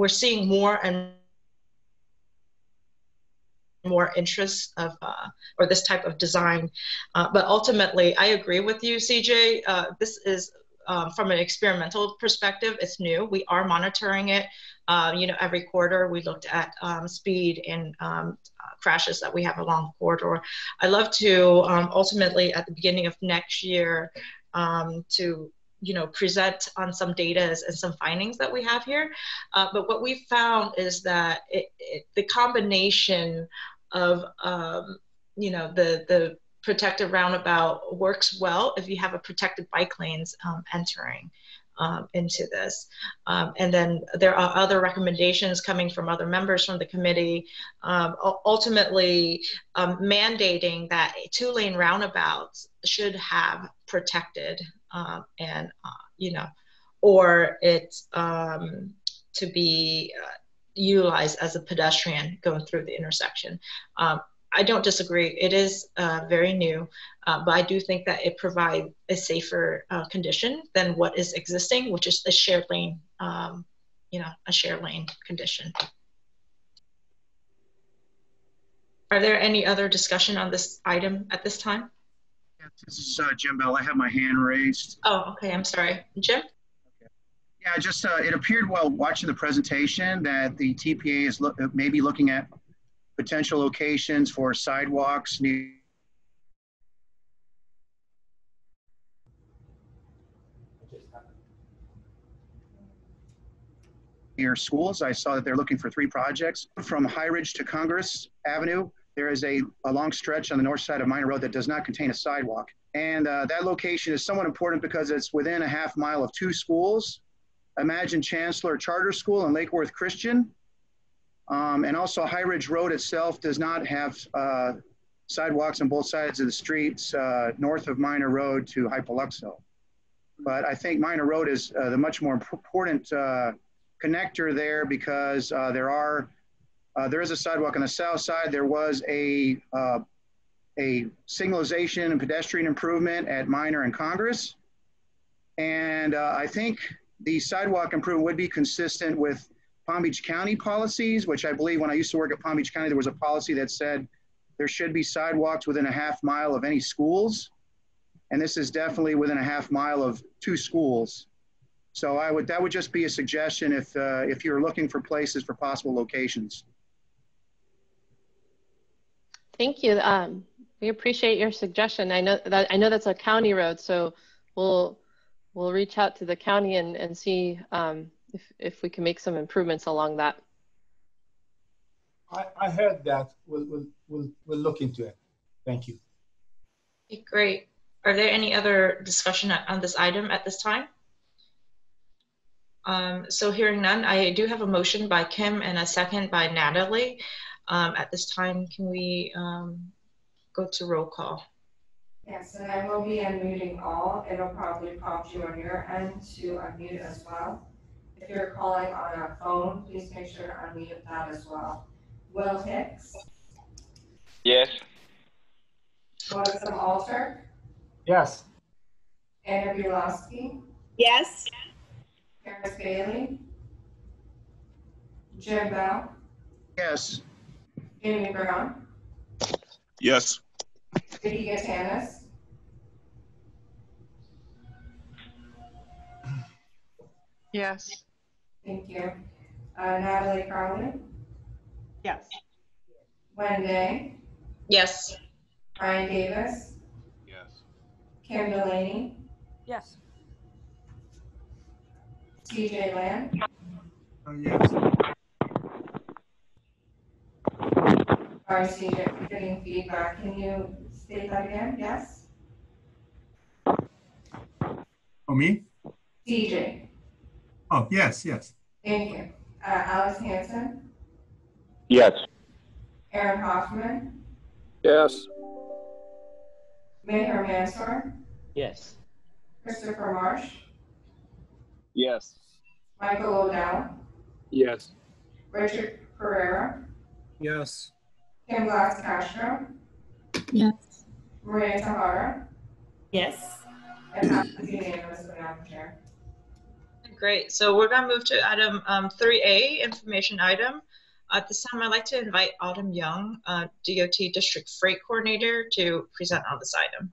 [SPEAKER 1] seeing more and more interest of or this type of design, but ultimately I agree with you, CJ. This is from an experimental perspective, it's new. We are monitoring it. Every quarter we looked at speed and crashes that we have along the corridor. I love to ultimately at the beginning of next year to present on some data and some findings that we have here. But what we found is that the combination of, the protected roundabout works well if you have a protected bike lanes entering into this. And then there are other recommendations coming from other members from the committee, ultimately mandating that 2-lane roundabouts should have protected or it's to be utilized as a pedestrian going through the intersection. I don't disagree. It is very new, but I do think that it provides a safer condition than what is existing, which is a shared lane, a shared lane condition. Are there any other discussion on this item at this time?
[SPEAKER 16] Yeah, this is Jim Bell. I have my hand raised.
[SPEAKER 1] Oh, okay. I'm sorry. Jim?
[SPEAKER 16] Yeah, just it appeared while watching the presentation that the TPA is maybe looking at potential locations for sidewalks near schools. I saw that they're looking for 3 projects. From High Ridge to Congress Avenue, there is a long stretch on the north side of Minor Road that does not contain a sidewalk. And that location is somewhat important because it's within a half mile of 2 schools. Imagine Chancellor Charter School and Lake Worth Christian. And also High Ridge Road itself does not have sidewalks on both sides of the streets north of Minor Road to Hypoluxo. But I think Minor Road is the much more important connector there because there is a sidewalk on the south side. There was a signalization and pedestrian improvement at Minor and Congress. And I think the sidewalk improvement would be consistent with Palm Beach County policies, which I believe when I used to work at Palm Beach County, there was a policy that said there should be sidewalks within a half mile of any schools. And this is definitely within a half mile of 2 schools. So that would just be a suggestion if you're looking for places for possible locations.
[SPEAKER 18] Thank you. We appreciate your suggestion. I know that's a county road, so we'll reach out to the county and see if we can make some improvements along that.
[SPEAKER 9] I heard that. We'll look into it. Thank you.
[SPEAKER 1] Okay, great. Are there any other discussion on this item at this time? So hearing none, I do have a motion by Kim and a second by Natalie. At this time, can we go to roll call?
[SPEAKER 2] Yes, and I will be unmuting all. It'll probably prompt you on your end to unmute as well. If you're calling on a phone, please make sure to unmute that as well. Will Hicks?
[SPEAKER 13] Yes.
[SPEAKER 2] Melissa Alter?
[SPEAKER 9] Yes.
[SPEAKER 2] Anna Bielowski?
[SPEAKER 17] Yes.
[SPEAKER 2] Harris Bailey? Jim Bell,
[SPEAKER 16] Yes.
[SPEAKER 2] Jamie Brown,
[SPEAKER 6] Yes.
[SPEAKER 2] Vicky Gatanis,
[SPEAKER 17] Yes.
[SPEAKER 2] thank you. Natalie Crowley,
[SPEAKER 14] Yes.
[SPEAKER 2] Wendy,
[SPEAKER 1] Yes.
[SPEAKER 2] Brian Davis,
[SPEAKER 12] Yes.
[SPEAKER 2] Kim Delaney,
[SPEAKER 3] Yes.
[SPEAKER 2] TJ Land.
[SPEAKER 4] Yes.
[SPEAKER 2] Sorry, CJ, I'm getting feedback. Can you state that again? Yes?
[SPEAKER 4] For me?
[SPEAKER 2] CJ,
[SPEAKER 4] Oh, yes, yes.
[SPEAKER 2] thank you. Alex Hansen,
[SPEAKER 5] Yes.
[SPEAKER 2] Aaron Hoffman,
[SPEAKER 12] Yes.
[SPEAKER 2] Mayor Mansour,
[SPEAKER 7] Yes.
[SPEAKER 2] Christopher Marsh,
[SPEAKER 13] Yes.
[SPEAKER 2] Michael O'Dowd,
[SPEAKER 12] Yes.
[SPEAKER 2] Richard Pereira,
[SPEAKER 12] Yes.
[SPEAKER 2] Kim Glass Castro,
[SPEAKER 17] Yes.
[SPEAKER 2] Maria Tahara,
[SPEAKER 17] Yes.
[SPEAKER 2] and passes unanimously, Madam Chair.
[SPEAKER 1] Great. So we're going to move to item 3A, information item. At this time, I'd like to invite Autumn Young, DOT District Freight Coordinator, to present on this item.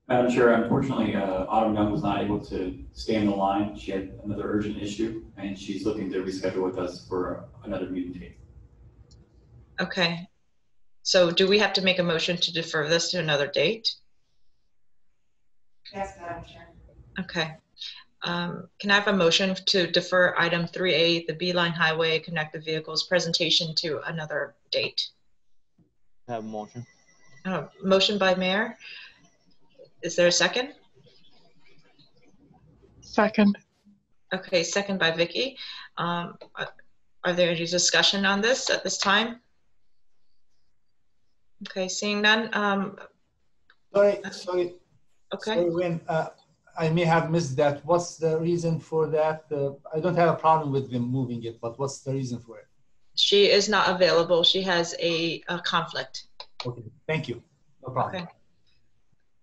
[SPEAKER 8] Madam Chair, unfortunately, Autumn Young was not able to stay on the line. She had another urgent issue, and she's looking to reschedule with us for another meeting date.
[SPEAKER 1] Okay. So do we have to make a motion to defer this to another date?
[SPEAKER 2] Yes, Madam Chair.
[SPEAKER 1] Okay. Can I have a motion to defer item 3A, the Beeline Highway Connected Vehicles presentation, to another date?
[SPEAKER 19] I have a motion.
[SPEAKER 1] Motion by Mayor. Is there a second?
[SPEAKER 17] Second.
[SPEAKER 1] Okay, second by Vicky. Are there any discussion on this at this time? Okay, seeing none.
[SPEAKER 9] Sorry.
[SPEAKER 1] Okay.
[SPEAKER 9] Sorry, Wayne, I may have missed that. What's the reason for that? I don't have a problem with them moving it, but what's the reason for it?
[SPEAKER 1] She is not available. She has a conflict.
[SPEAKER 9] Okay, thank you. No problem.
[SPEAKER 1] Okay.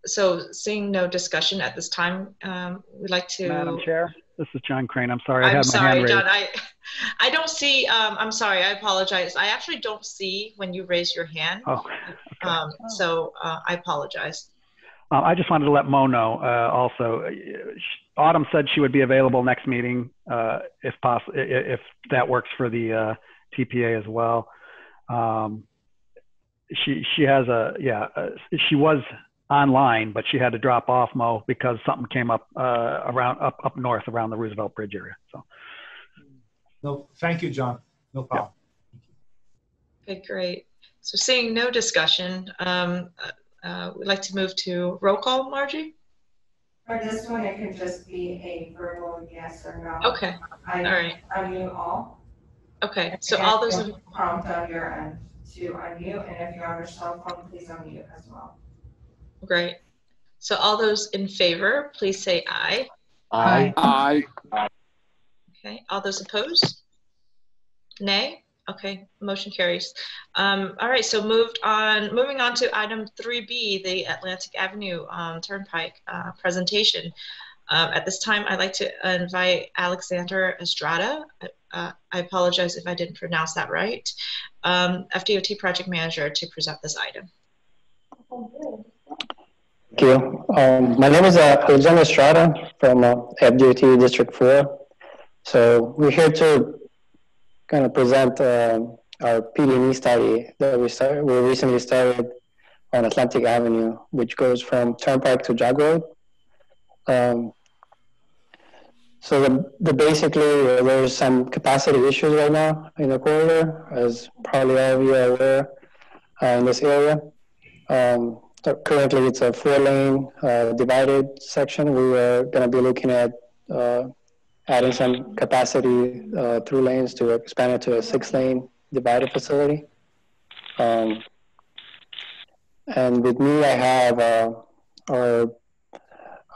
[SPEAKER 1] So seeing no discussion at this time, we'd like to.
[SPEAKER 15] Madam Chair, this is John Crane. I'm sorry, I
[SPEAKER 1] I'm
[SPEAKER 15] had my hand
[SPEAKER 1] sorry,
[SPEAKER 15] raised.
[SPEAKER 1] John. I don't see. I'm sorry. I apologize. I actually don't see when you raise your hand.
[SPEAKER 15] Oh, okay.
[SPEAKER 1] So I apologize.
[SPEAKER 15] I just wanted to let Mo know also. Autumn said she would be available next meeting if possible, if that works for the TPA as well. She has she was online, but she had to drop off, Mo, because something came up up north around the Roosevelt Bridge area. So.
[SPEAKER 9] No, thank you, John. No problem.
[SPEAKER 1] Okay, great. So seeing no discussion, we'd like to move to roll call, Margie.
[SPEAKER 2] For this one, it can just be a verbal yes or no.
[SPEAKER 1] Okay. All right.
[SPEAKER 2] Unmute all.
[SPEAKER 1] Okay. So all those.
[SPEAKER 2] Prompt on your end to unmute, and if you're on your cell phone, please unmute as well.
[SPEAKER 1] Great. So all those in favor, please say aye.
[SPEAKER 19] Aye.
[SPEAKER 12] Aye.
[SPEAKER 1] Okay. All those opposed? Nay? Okay. Motion carries. All right. So moving on to item 3B, the Atlantic Avenue Turnpike presentation. At this time, I'd like to invite Alexander Estrada. I apologize if I didn't pronounce that right. FDOT Project Manager, to present this item.
[SPEAKER 20] Thank you. My name is Alexander Estrada from FDOT District 4. So we're here to kind of present our PD&E study that we recently started on Atlantic Avenue, which goes from Turnpike to Jogger. So basically, there's some capacity issues right now in the corridor, as probably all of you are aware in this area. Currently, it's a 4-lane divided section. We are going to be looking at adding some capacity through lanes to expand it to a 6-lane divided facility. And with me, I have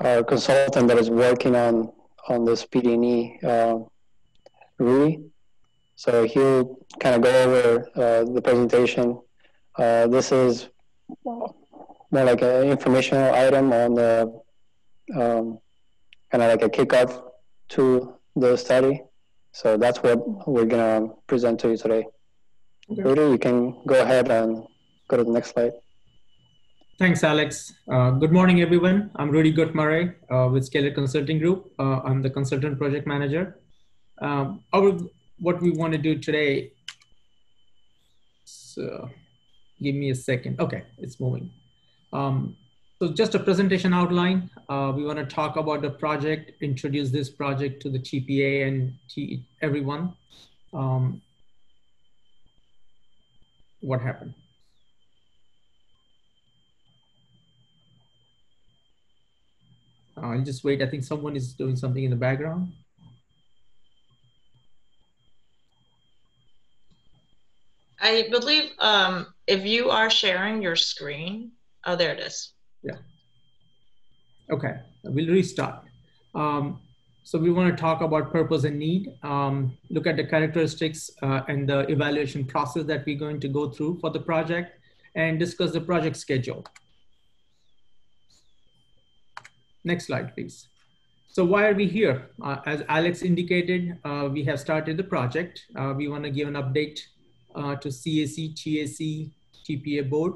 [SPEAKER 20] our consultant that is working on this PD&E, Rui. So he'll kind of go over the presentation. This is more like an informational item on the kind of like a kickoff to the study. So that's what we're gonna present to you today.
[SPEAKER 21] Okay.
[SPEAKER 20] Rudy, you can go ahead and go to the next slide.
[SPEAKER 21] Thanks, Alex. Good morning, everyone. I'm Rudy Gutmurray with Scalar Consulting Group. I'm the consultant project manager. What we want to do today, so give me a second. Okay, it's moving. So just a presentation outline. We want to talk about the project, introduce this project to the TPA and everyone. What happened? I'll just wait. I think someone is doing something in the background.
[SPEAKER 1] I believe if you are sharing your screen, oh, there it is.
[SPEAKER 21] Yeah. Okay, we'll restart. So we want to talk about purpose and need, look at the characteristics and the evaluation process that we're going to go through for the project, and discuss the project schedule. Next slide, please. So why are we here? As Alex indicated, we have started the project. We want to give an update to CAC, TAC, TPA board,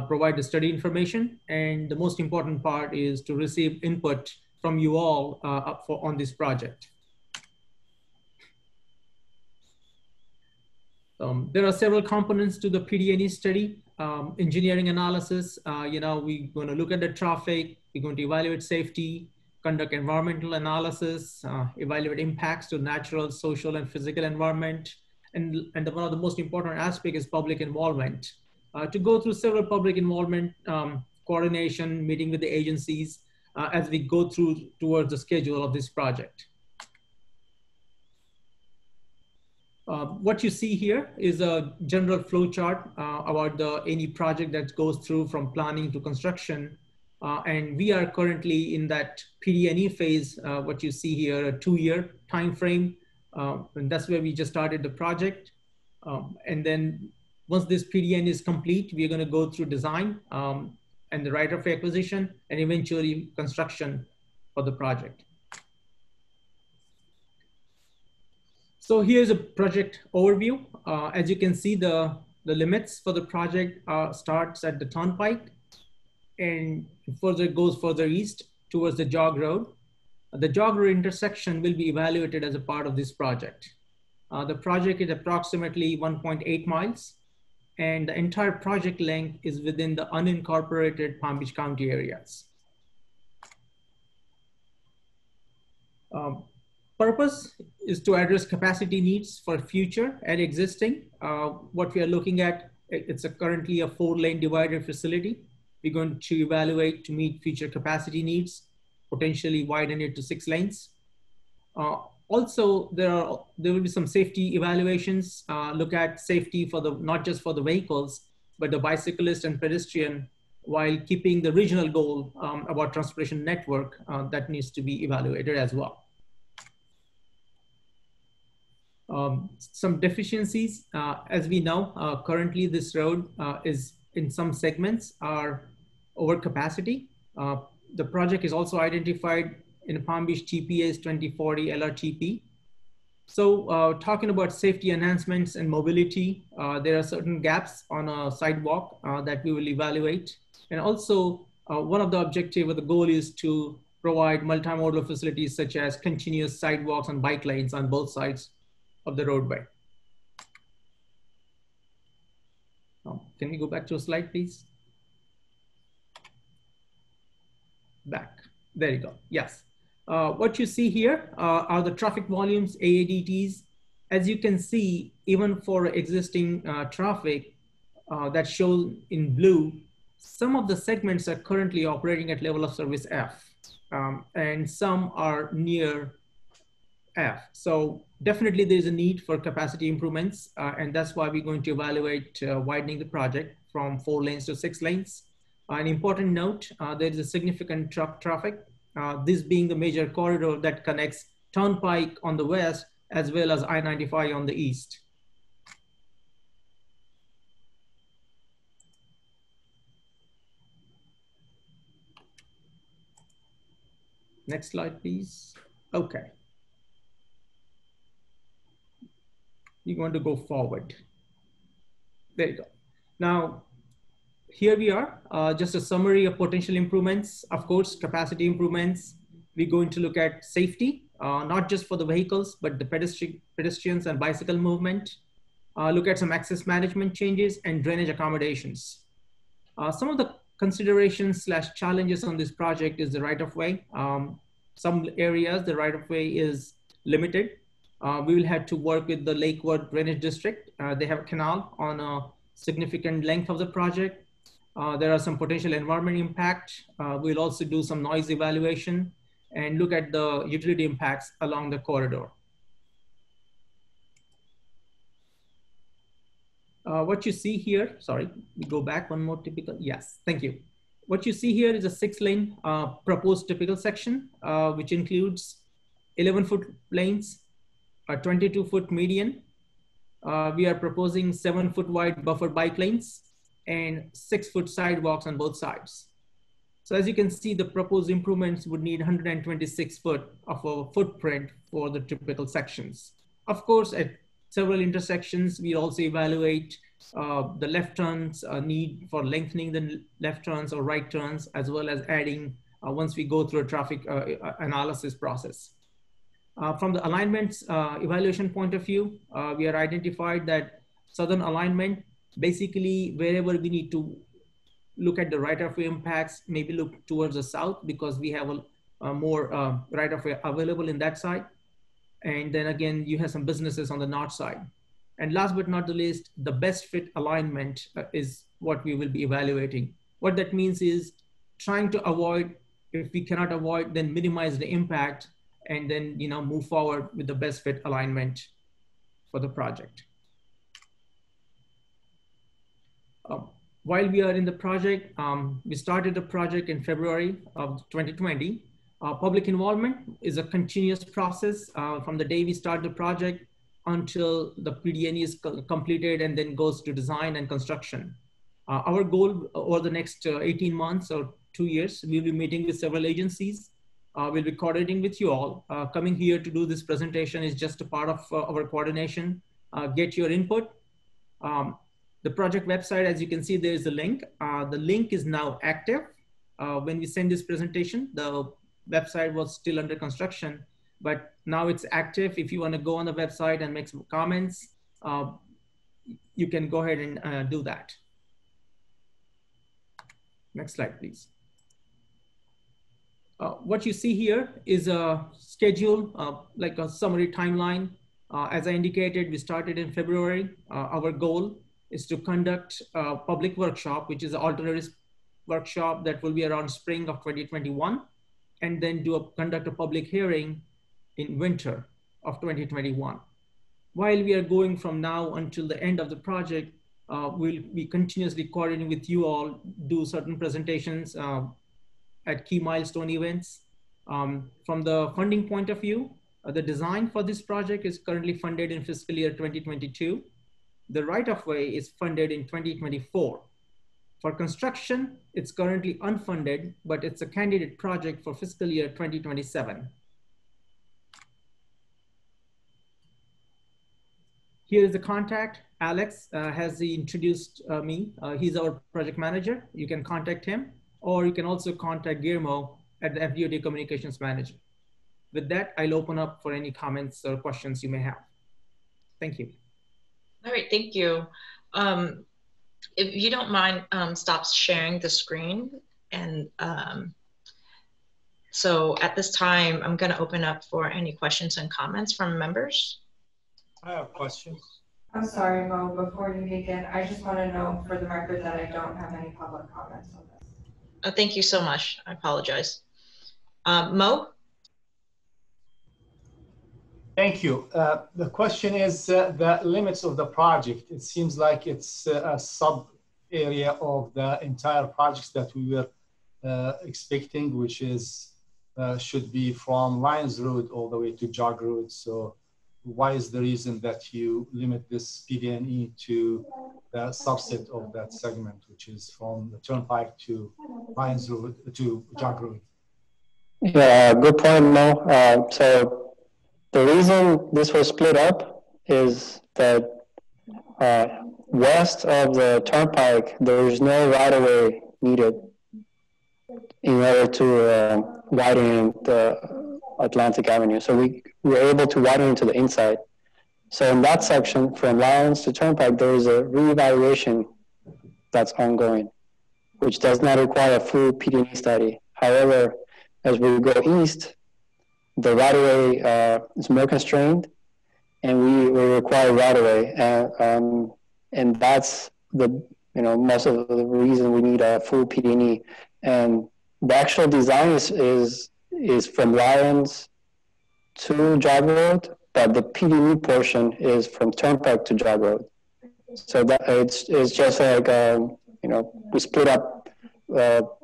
[SPEAKER 21] provide the study information, and the most important part is to receive input from you all on this project. There are several components to the PD&E study. Engineering analysis, we're going to look at the traffic, we're going to evaluate safety, conduct environmental analysis, evaluate impacts to natural, social, and physical environment. And one of the most important aspects is public involvement. To go through several public involvement, coordination, meeting with the agencies as we go through towards the schedule of this project. What you see here is a general flow chart about any project that goes through from planning to construction. And we are currently in that PD&E phase, what you see here, a 2-year time frame. And that's where we just started the project. And then once this PD&E is complete, we're going to go through design and the right of acquisition, and eventually construction for the project. So here's a project overview. As you can see, the limits for the project starts at the Turnpike and goes further east towards the Jog Road. The Jogger Intersection will be evaluated as a part of this project. The project is approximately 1.8 miles, and the entire project length is within the unincorporated Palm Beach County areas. Purpose is to address capacity needs for future and existing. What we are looking at, it's currently a 4-lane divided facility. We're going to evaluate to meet future capacity needs, potentially widen it to 6 lanes. Also, there will be some safety evaluations, look at safety for not just for the vehicles, but the bicyclist and pedestrian, while keeping the regional goal about transportation network that needs to be evaluated as well. Some deficiencies, as we know, currently this road is in some segments are over capacity. The project is also identified in Palm Beach TPA's 2040 LRTP. So talking about safety enhancements and mobility, there are certain gaps on a sidewalk that we will evaluate. And also one of the objectives or the goal is to provide multimodal facilities such as continuous sidewalks and bike lanes on both sides of the roadway. Can we go back to a slide, please? Back. There you go. Yes. What you see here are the traffic volumes, AADTs. As you can see, even for existing traffic that shows in blue, some of the segments are currently operating at level of service F, and some are near F. So definitely there's a need for capacity improvements, and that's why we're going to evaluate widening the project from 4 lanes to 6 lanes. An important note, there is a significant truck traffic, this being the major corridor that connects Turnpike on the west as well as I-95 on the east. Next slide, please. Okay. you're going to go forward. There you go. Now, here we are, just a summary of potential improvements. Of course, capacity improvements. We're going to look at safety, not just for the vehicles, but the pedestrians and bicycle movement. Look at some access management changes and drainage accommodations. Some of the considerations / challenges on this project is the right-of-way. Some areas, the right-of-way is limited. We will have to work with the Lakewood Drainage District. They have a canal on a significant length of the project. There are some potential environment impact. We'll also do some noise evaluation and look at the utility impacts along the corridor. What you see here, sorry, we go back one more typical, yes, thank you. What you see here is a 6-lane proposed typical section, which includes 11-foot lanes, a 22-foot median. We are proposing 7-foot wide buffer bike lanes and 6-foot sidewalks on both sides. So as you can see, the proposed improvements would need 126 foot of a footprint for the typical sections. Of course, at several intersections, we also evaluate the left turns, need for lengthening the left turns or right turns, as well as adding once we go through a traffic analysis process. From the alignments evaluation point of view, we are identified that southern alignment, basically wherever we need to look at the right-of-way impacts, maybe look towards the south because we have a more right-of-way available in that side. And then again, you have some businesses on the north side. And last but not the least, the best fit alignment is what we will be evaluating. What that means is trying to avoid, if we cannot avoid, then minimize the impact and then move forward with the best fit alignment for the project. While we are in the project, we started the project in February of 2020. Public involvement is a continuous process from the day we start the project until the PDNE is completed and then goes to design and construction. Our goal over the next 18 months or 2 years, we'll be meeting with several agencies. We'll be coordinating with you all. Coming here to do this presentation is just a part of our coordination. Get your input. The project website, as you can see, there is a link. The link is now active. When we send this presentation, the website was still under construction, but now it's active. If you want to go on the website and make some comments, you can go ahead and do that. Next slide, please. What you see here is a schedule, like a summary timeline. As I indicated, we started in February. Our goal is to conduct a public workshop, which is an alternatives workshop that will be around spring of 2021, and then conduct a public hearing in winter of 2021. While we are going from now until the end of the project, we'll be continuously coordinating with you all, do certain presentations at key milestone events. From the funding point of view, the design for this project is currently funded in fiscal year 2022. The right-of-way is funded in 2024. For construction, it's currently unfunded, but it's a candidate project for fiscal year 2027. Here is the contact. Alex has introduced me. He's our project manager. You can contact him, or you can also contact Guillermo at the FDOT Communications Manager. With that, I'll open up for any comments or questions you may have. Thank you.
[SPEAKER 1] All right, thank you. If you don't mind, stop sharing the screen. And so at this time, I'm going to open up for any questions and comments from members.
[SPEAKER 9] I have questions.
[SPEAKER 2] I'm sorry, Mo, before you begin, I just want to know for the record that I don't have any public comments on this.
[SPEAKER 1] Oh, thank you so much. I apologize. Mo?
[SPEAKER 9] Thank you. The question is the limits of the project. It seems like it's a sub area of the entire projects that we were expecting, which is should be from Lions Road all the way to Jogger Road. So why is the reason that you limit this PDNE to the subset of that segment, which is from the Turnpike to Lions Road to Jogger Road?
[SPEAKER 20] Yeah, good point, Mo. So the reason this was split up is that west of the Turnpike, there is no right-of-way needed in order to widen the Atlantic Avenue. So we were able to widen to the inside. So in that section, from Lyons to Turnpike, there is a reevaluation that's ongoing, which does not require a full PD&E study. However, as we go east, the right-of-way is more constrained, and we require right-of-way, and that's the most of the reason we need a full PD&E. And the actual design is from Lyons to Jogger Road, but the PD&E portion is from Turnpike to Jogger Road. So that it's just like we split up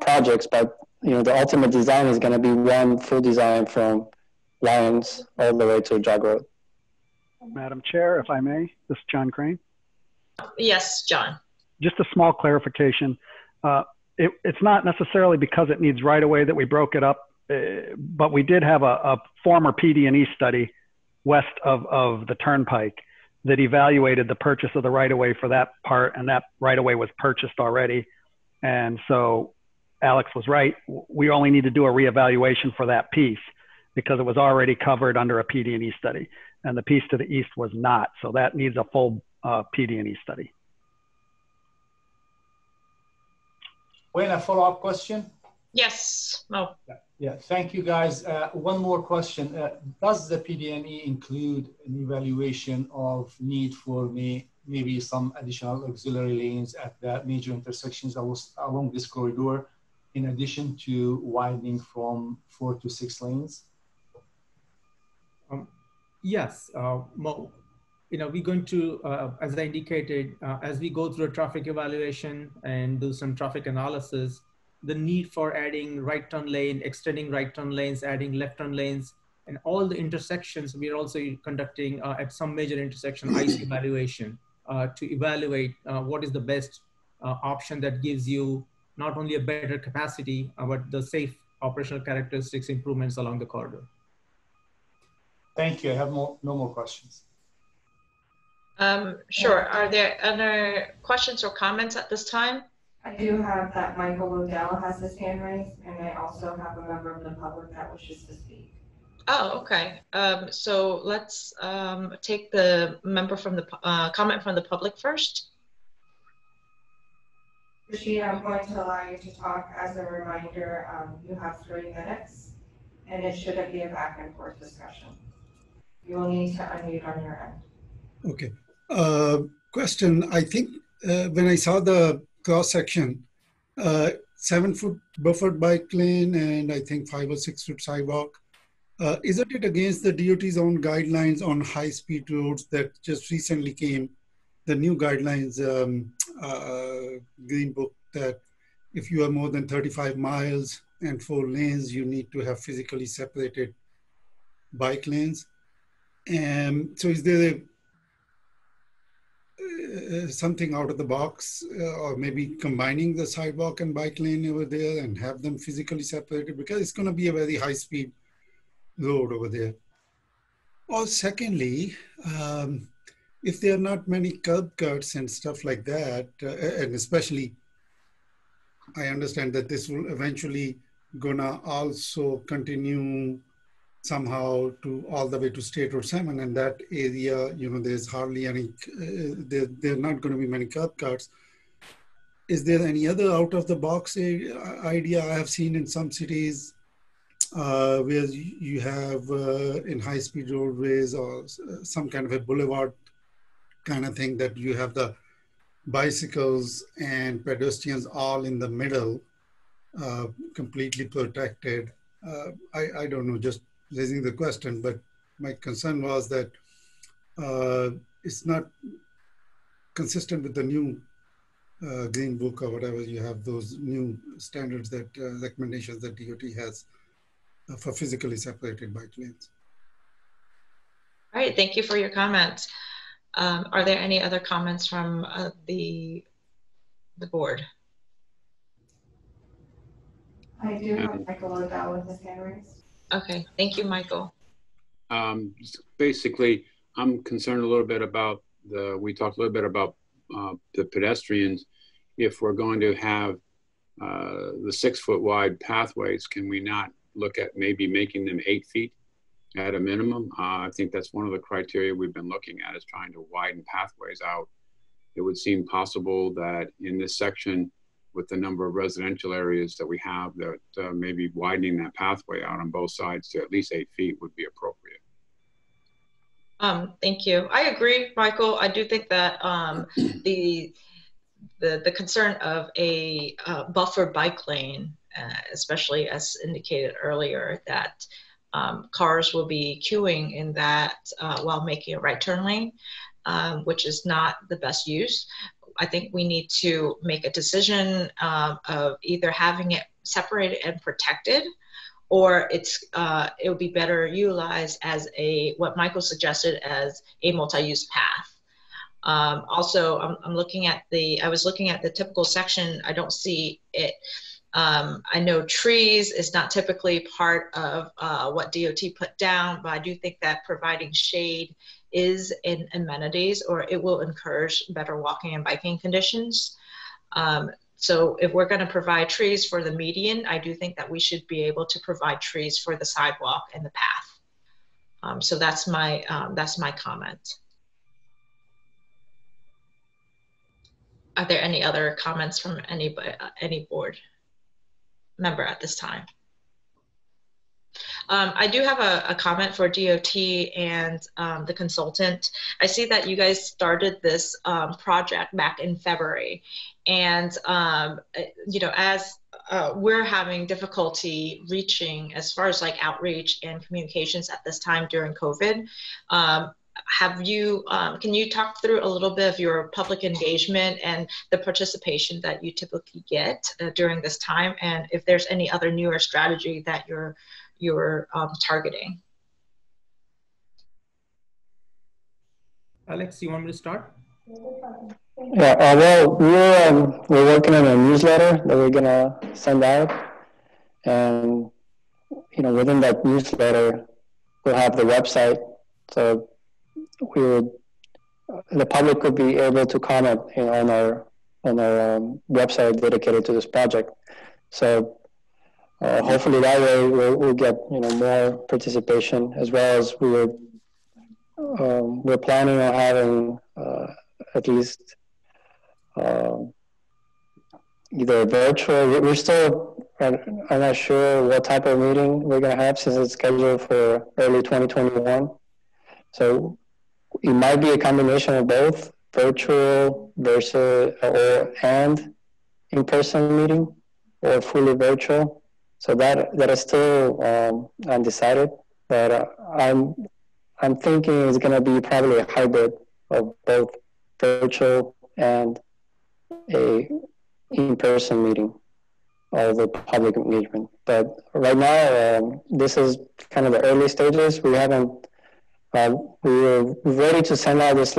[SPEAKER 20] projects, but the ultimate design is going to be one full design from Lyons all the way to Jogger Road.
[SPEAKER 15] Madam Chair, if I may, this is John Crane.
[SPEAKER 1] Yes, John.
[SPEAKER 15] Just a small clarification. It's not necessarily because it needs right-of-way that we broke it up, but we did have a former PD&E study west of the Turnpike that evaluated the purchase of the right-of-way for that part, and that right-of-way was purchased already. And so Alex was right. We only need to do a reevaluation for that piece because it was already covered under a PD&E study, and the piece to the east was not. So that needs a full PD&E study.
[SPEAKER 9] Wayne, a follow-up question?
[SPEAKER 1] Yes. No.
[SPEAKER 9] Yeah, thank you guys. One more question. Does the PD&E include an evaluation of need for maybe some additional auxiliary lanes at the major intersections along this corridor, in addition to widening from 4 to 6 lanes?
[SPEAKER 21] Yes, Mo. We're going to, as I indicated, as we go through a traffic evaluation and do some traffic analysis, the need for adding right turn lane, extending right turn lanes, adding left turn lanes, and all the intersections, we are also conducting at some major intersection ICE evaluation to evaluate what is the best option that gives you not only a better capacity, but the safe operational characteristics improvements along the corridor.
[SPEAKER 9] Thank you. I have no more questions.
[SPEAKER 1] Sure. Are there other questions or comments at this time?
[SPEAKER 2] I do have that Michael Lodell has his hand raised, and I also have a member of the public that wishes to speak.
[SPEAKER 1] Oh, okay. So let's take the member from the comment from the public first.
[SPEAKER 2] Rashida, I'm going to allow you to talk. As a reminder, you have 3 minutes, and it shouldn't be a back and forth discussion. You will need to unmute on your end.
[SPEAKER 11] Okay. Question, I think when I saw the cross section, 7-foot buffered bike lane and I think 5 or 6 foot sidewalk, isn't it against the DOT's own guidelines on high speed roads that just recently came, the new guidelines, Green Book, that if you are more than 35 miles and 4 lanes, you need to have physically separated bike lanes. And so is there something out of the box, or maybe combining the sidewalk and bike lane over there and have them physically separated, because it's going to be a very high speed road over there. Or secondly, if there are not many curb cuts and stuff like that, and especially I understand that this will eventually gonna also continue somehow to all the way to State Road 7, and that area, there's hardly any, there are not going to be many curb cuts. Is there any other out of the box idea? I have seen in some cities where you have in high speed roadways or some kind of a boulevard kind of thing, that you have the bicycles and pedestrians all in the middle, completely protected. I don't know, just raising the question, but my concern was that it's not consistent with the new Green Book or whatever. You have those new standards, that recommendations that DOT has for physically separated bike lanes.
[SPEAKER 1] All right, thank you for your comments. Are there any other comments from the board?
[SPEAKER 2] I do have Michael Lodell with his hand raised.
[SPEAKER 1] Okay, thank you, Michael.
[SPEAKER 12] Basically, I'm concerned a little bit about we talked a little bit about the pedestrians. If we're going to have the 6 foot wide pathways, can we not look at maybe making them 8 feet at a minimum? I think that's one of the criteria we've been looking at, is trying to widen pathways out. It would seem possible that in this section, with the number of residential areas that we have, that maybe widening that pathway out on both sides to at least 8 feet would be appropriate.
[SPEAKER 1] Thank you. I agree, Michael. I do think that the concern of a buffer bike lane, especially as indicated earlier, that cars will be queuing in that while making a right turn lane, which is not the best use. I think we need to make a decision of either having it separated and protected, or it would be better utilized as what Michael suggested as a multi-use path. Also, I was looking at the typical section. I don't see it. I know trees is not typically part of what DOT put down, but I do think that providing shade is in amenities, or it will encourage better walking and biking conditions. So if we're going to provide trees for the median, I do think that we should be able to provide trees for the sidewalk and the path. So that's my comment. Are there any other comments from any board member at this time? I do have a comment for DOT and the consultant. I see that you guys started this project back in February, and you know, as we're having difficulty reaching as far as like outreach and communications at this time during COVID. Can you talk through a little bit of your public engagement and the participation that you typically get during this time, and if there's any other newer strategy that you're targeting?
[SPEAKER 21] Alex, you want me to start?
[SPEAKER 20] Yeah, well, we're working on a newsletter that we're gonna send out, and you know, within that newsletter, we'll have the website, so the public could be able to comment, you know, on our website dedicated to this project. So hopefully that way we'll get, you know, more participation, as well as we're planning on having at least either virtual. We're still, I'm not sure what type of meeting we're going to have, since it's scheduled for early 2021. So it might be a combination of both, virtual and in-person meeting, or fully virtual. So that is still undecided, but I'm thinking it's going to be probably a hybrid of both virtual and a in-person meeting of the public engagement. But right now, this is kind of the early stages. We haven't. We were ready to send out this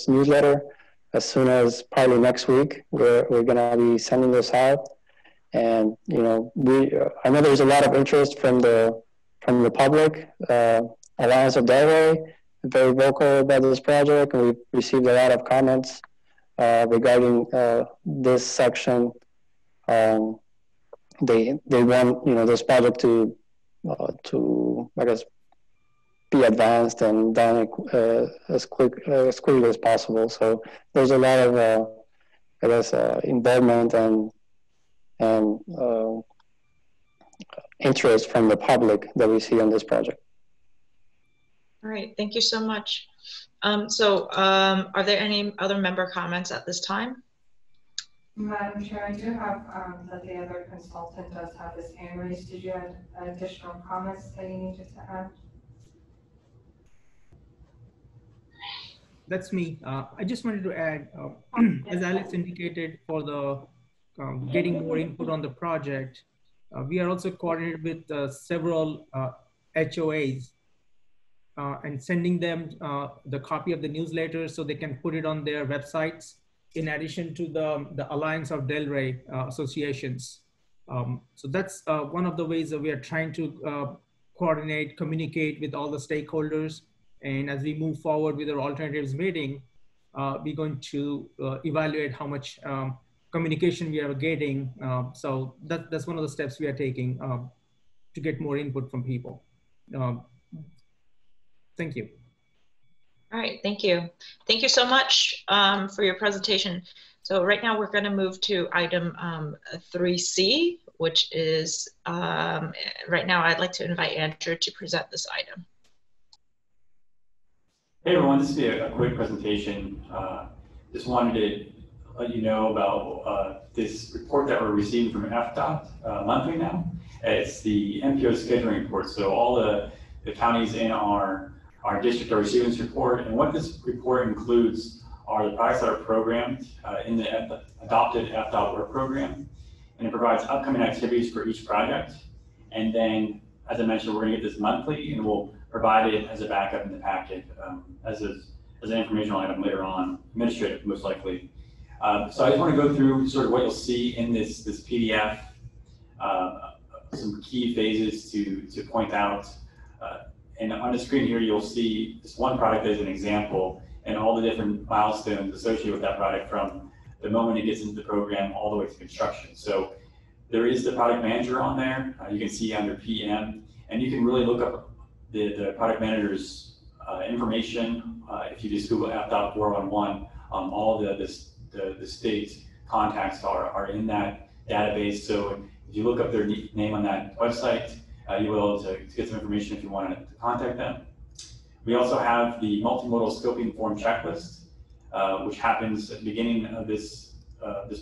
[SPEAKER 20] newsletter as soon as probably next week. We're going to be sending this out, and you know, I know there's a lot of interest from the public. Alliance of Delray, very vocal about this project, and we've received a lot of comments regarding this section. They want, you know, this project to I guess, be advanced and done as quickly as possible. So there's a lot of I guess involvement and interest from the public that we see on this project.
[SPEAKER 1] All right, thank you so much. Are there any other member comments at this time?
[SPEAKER 2] Madam Chair, I do have that the other consultant does have his hand raised. Did you have additional comments that you needed to add?
[SPEAKER 21] That's me. I just wanted to add, as Alex indicated, for the getting more input on the project, we are also coordinated with several HOAs and sending them the copy of the newsletter so they can put it on their websites, in addition to the Alliance of Delray associations. So that's one of the ways that we are trying to coordinate, communicate with all the stakeholders, And as we move forward with our alternatives meeting, we're going to evaluate how much communication we are getting. So that's one of the steps we are taking to get more input from people. Thank you.
[SPEAKER 1] All right, thank you. Thank you so much for your presentation. So right now we're going to move to item 3C, which is, right now I'd like to invite Andrew to present this item.
[SPEAKER 8] Hey everyone, this will be a quick presentation. Just wanted to let you know about this report that we're receiving from FDOT monthly now. It's the Mpo Scheduling Course. So all the counties in our district are receiving this report. And what this report includes are the projects that are programmed in the adopted FDOT work program. And it provides upcoming activities for each project. And then, as I mentioned, we're going to get this monthly, and we'll provide it as a backup in the packet as an informational item later on, administrative most likely. So I just want to go through sort of what you'll see in this PDF, some key phases to point out. And on the screen here, you'll see this one product as an example and all the different milestones associated with that product from the moment it gets into the program all the way to construction. So there is the product manager on there. You can see under PM, and you can really look up the product manager's information. If you just Google FDOT 411, all the state contacts are in that database. So if you look up their name on that website, you will be able to get some information if you want to contact them. We also have the multimodal scoping form checklist, which happens at the beginning of this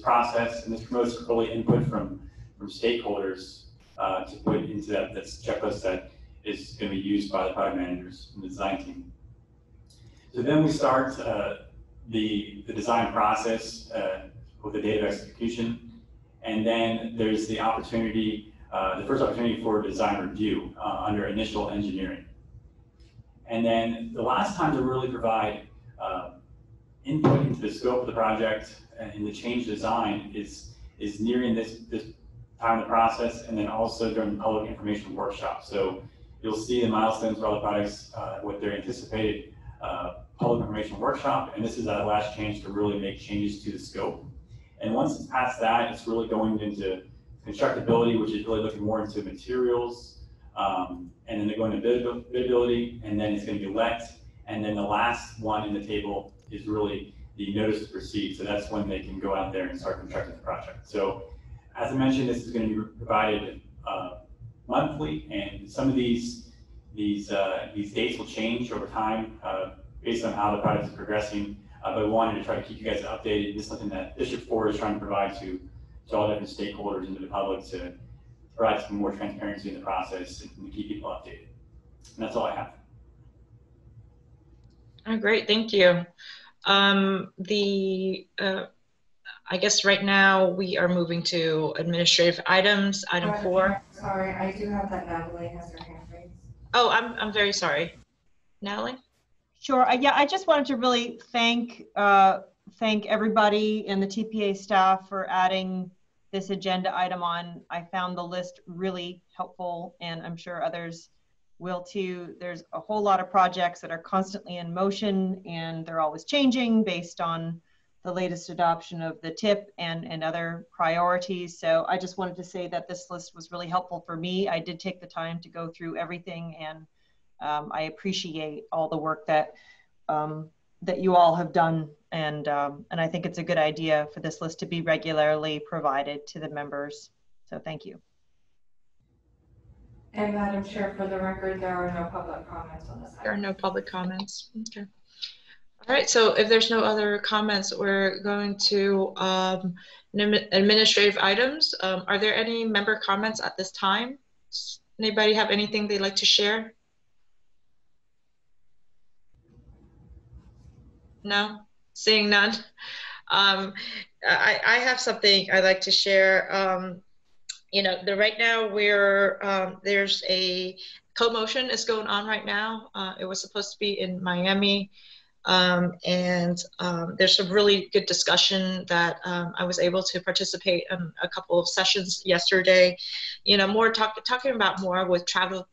[SPEAKER 8] process, and this promotes early input from stakeholders to put into that checklist that is going to be used by the product managers and the design team. So then we start the design process with the date of execution, and then there's the opportunity, the first opportunity for design review under initial engineering. And then the last time to really provide input into the scope of the project and in the change design is nearing this time of the process, and then also during the public information workshop. So you'll see the milestones for all the products with their anticipated public information workshop, and this is our last chance to really make changes to the scope. And once it's past that, it's really going into constructability, which is really looking more into materials, and then they're going to bidability, and then it's going to be let, and then the last one in the table is really the notice to proceed. So that's when they can go out there and start constructing the project. So as I mentioned, this is going to be provided monthly, and some of these dates will change over time based on how the project is progressing. But we wanted to try to keep you guys updated. This is something that District 4 is trying to provide to all different stakeholders and to the public to provide some more transparency in the process and to keep people updated. And that's all I have.
[SPEAKER 1] Oh, great, thank you. I guess right now we are moving to administrative items, item 4.
[SPEAKER 2] Sorry, I do have that Natalie has her hand raised.
[SPEAKER 1] Oh, I'm very sorry. Natalie?
[SPEAKER 14] Sure. Yeah, I just wanted to really thank everybody and the TPA staff for adding this agenda item on. I found the list really helpful, and I'm sure others will too. There's a whole lot of projects that are constantly in motion, and they're always changing based on the latest adoption of the TIP and other priorities. So I just wanted to say that this list was really helpful for me. I did take the time to go through everything, and I appreciate all the work that that you all have done, and I think it's a good idea for this list to be regularly provided to the members. So thank you.
[SPEAKER 2] And Madam Chair, for the record, there are no public comments on this item.
[SPEAKER 1] There are no public comments. Okay. All right, so if there's no other comments, we're going to administrative items. Are there any member comments at this time? Anybody have anything they'd like to share? No? Seeing none? I have something I'd like to share. You know, right now we're, there's a co-motion is going on right now. It was supposed to be in Miami. There's some really good discussion that I was able to participate in a couple of sessions yesterday, more talking about more with travel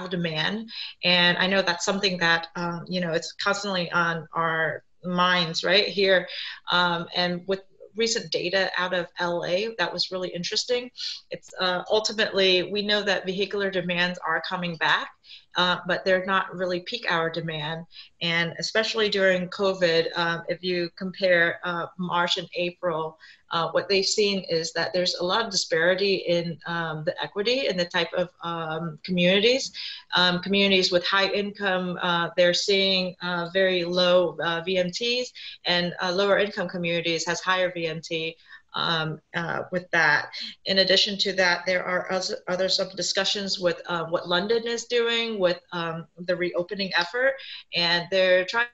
[SPEAKER 1] demand. And I know that's something that, it's constantly on our minds right here. And with recent data out of LA that was really interesting. It's ultimately, we know that vehicular demands are coming back, but they're not really peak hour demand. And especially during COVID, if you compare March and April, what they've seen is that there's a lot of disparity in the equity in the type of communities. Communities with high income, they're seeing very low VMTs, and lower income communities has higher VMT. With that. In addition to that, there are other some discussions with what London is doing with the reopening effort, and they're trying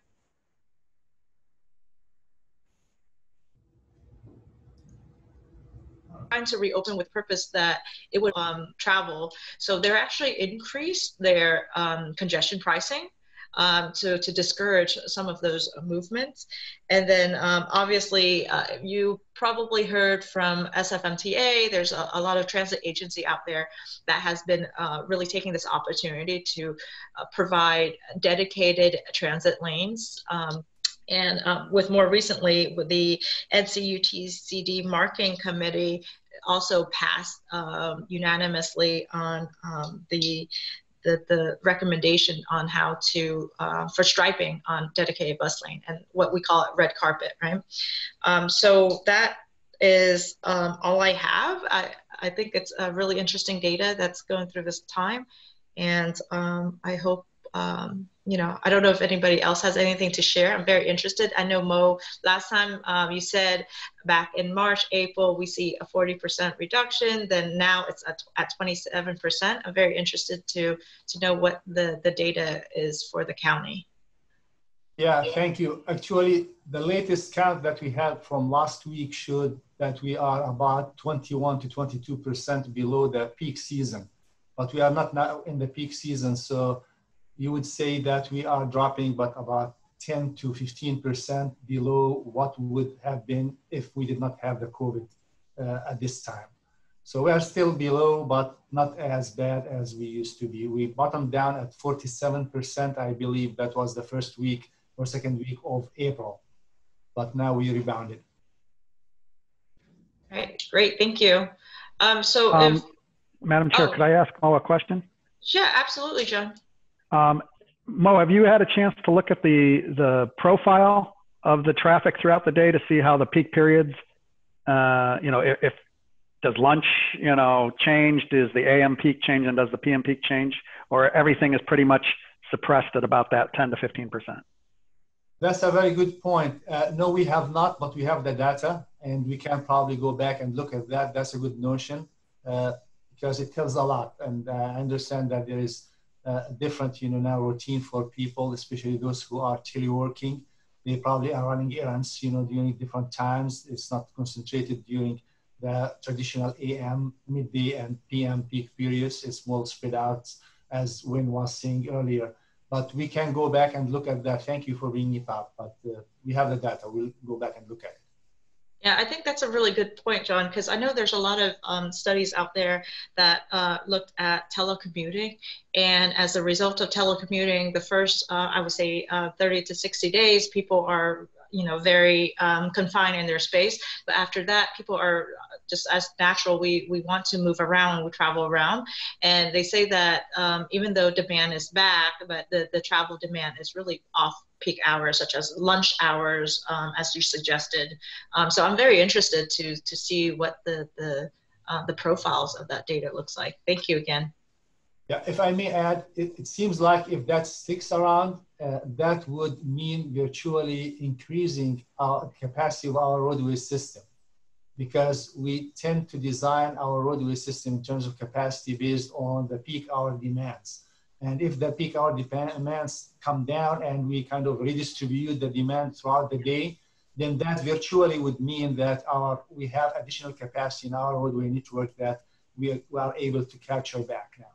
[SPEAKER 1] to reopen with purpose that it would travel. So they're actually increased their congestion pricing to discourage some of those movements. And then obviously you probably heard from SFMTA, there's a lot of transit agency out there that has been really taking this opportunity to provide dedicated transit lanes. And with more recently, with the NCUTCD Marking Committee also passed unanimously on the recommendation on how to, for striping on dedicated bus lane, and what we call it red carpet, right? So that is all I have. I think it's a really interesting data that's going through this time. And I hope, I don't know if anybody else has anything to share. I'm very interested. I know Mo, last time you said back in March, April, we see a 40% reduction. Then now it's at 27%. I'm very interested to know what the data is for the county.
[SPEAKER 9] Yeah, thank you. Actually, the latest count that we had from last week showed that we are about 21 to 22% below the peak season, but we are not now in the peak season. So you would say that we are dropping, but about 10 to 15% below what would have been if we did not have the COVID at this time. So we are still below, but not as bad as we used to be. We bottomed down at 47%. I believe that was the first week or second week of April, but now we rebounded.
[SPEAKER 1] All right, great, thank you.
[SPEAKER 15] Madam Chair, could I ask Mo a question?
[SPEAKER 1] Yeah, absolutely, John.
[SPEAKER 15] Mo, have you had a chance to look at the profile of the traffic throughout the day to see how the peak periods, if does lunch, change? Does the AM peak change and does the PM peak change? Or everything is pretty much suppressed at about that 10 to 15%?
[SPEAKER 9] That's a very good point. No, we have not, but we have the data and we can probably go back and look at that. That's a good notion because it tells a lot. And I understand that there is different, now routine for people, especially those who are teleworking. They probably are running errands, during different times. It's not concentrated during the traditional AM, midday, and PM peak periods. It's more spread out, as Wayne was saying earlier. But we can go back and look at that. Thank you for bringing it up. But we have the data. We'll go back and look at it.
[SPEAKER 1] Yeah, I think that's a really good point, John, because I know there's a lot of studies out there that looked at telecommuting. And as a result of telecommuting, the first, I would say 30 to 60 days, people are, very confined in their space. But after that, people are just as natural. We want to move around, we travel around. And they say that even though demand is back, but the travel demand is really off peak hours, such as lunch hours, as you suggested. So I'm very interested to see what the profiles of that data looks like. Thank you again.
[SPEAKER 9] Yeah, if I may add, it seems like if that sticks around, that would mean virtually increasing our capacity of our roadway system, because we tend to design our roadway system in terms of capacity based on the peak hour demands. And if the peak hour demands come down and we kind of redistribute the demand throughout the day, then that virtually would mean that we have additional capacity in our roadway network that we are able to capture back now.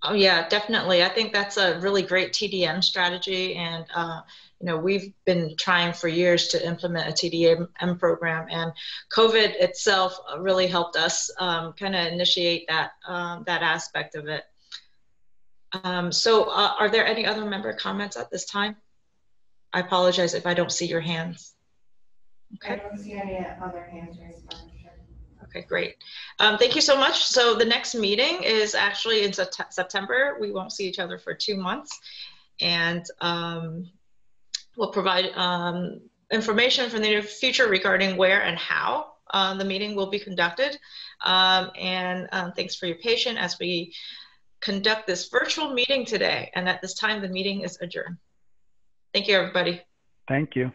[SPEAKER 1] Oh yeah, definitely. I think that's a really great TDM strategy, and you know, we've been trying for years to implement a TDM program, and COVID itself really helped us kind of initiate that that aspect of it. So are there any other member comments at this time? I apologize if I don't see your hands.
[SPEAKER 2] Okay. I don't see any other hands raised.
[SPEAKER 1] Okay, great. Thank you so much. So the next meeting is actually in September. We won't see each other for 2 months, and we'll provide information for the near future regarding where and how the meeting will be conducted. Thanks for your patience as we conduct this virtual meeting today. And at this time, the meeting is adjourned. Thank you, everybody.
[SPEAKER 15] Thank you.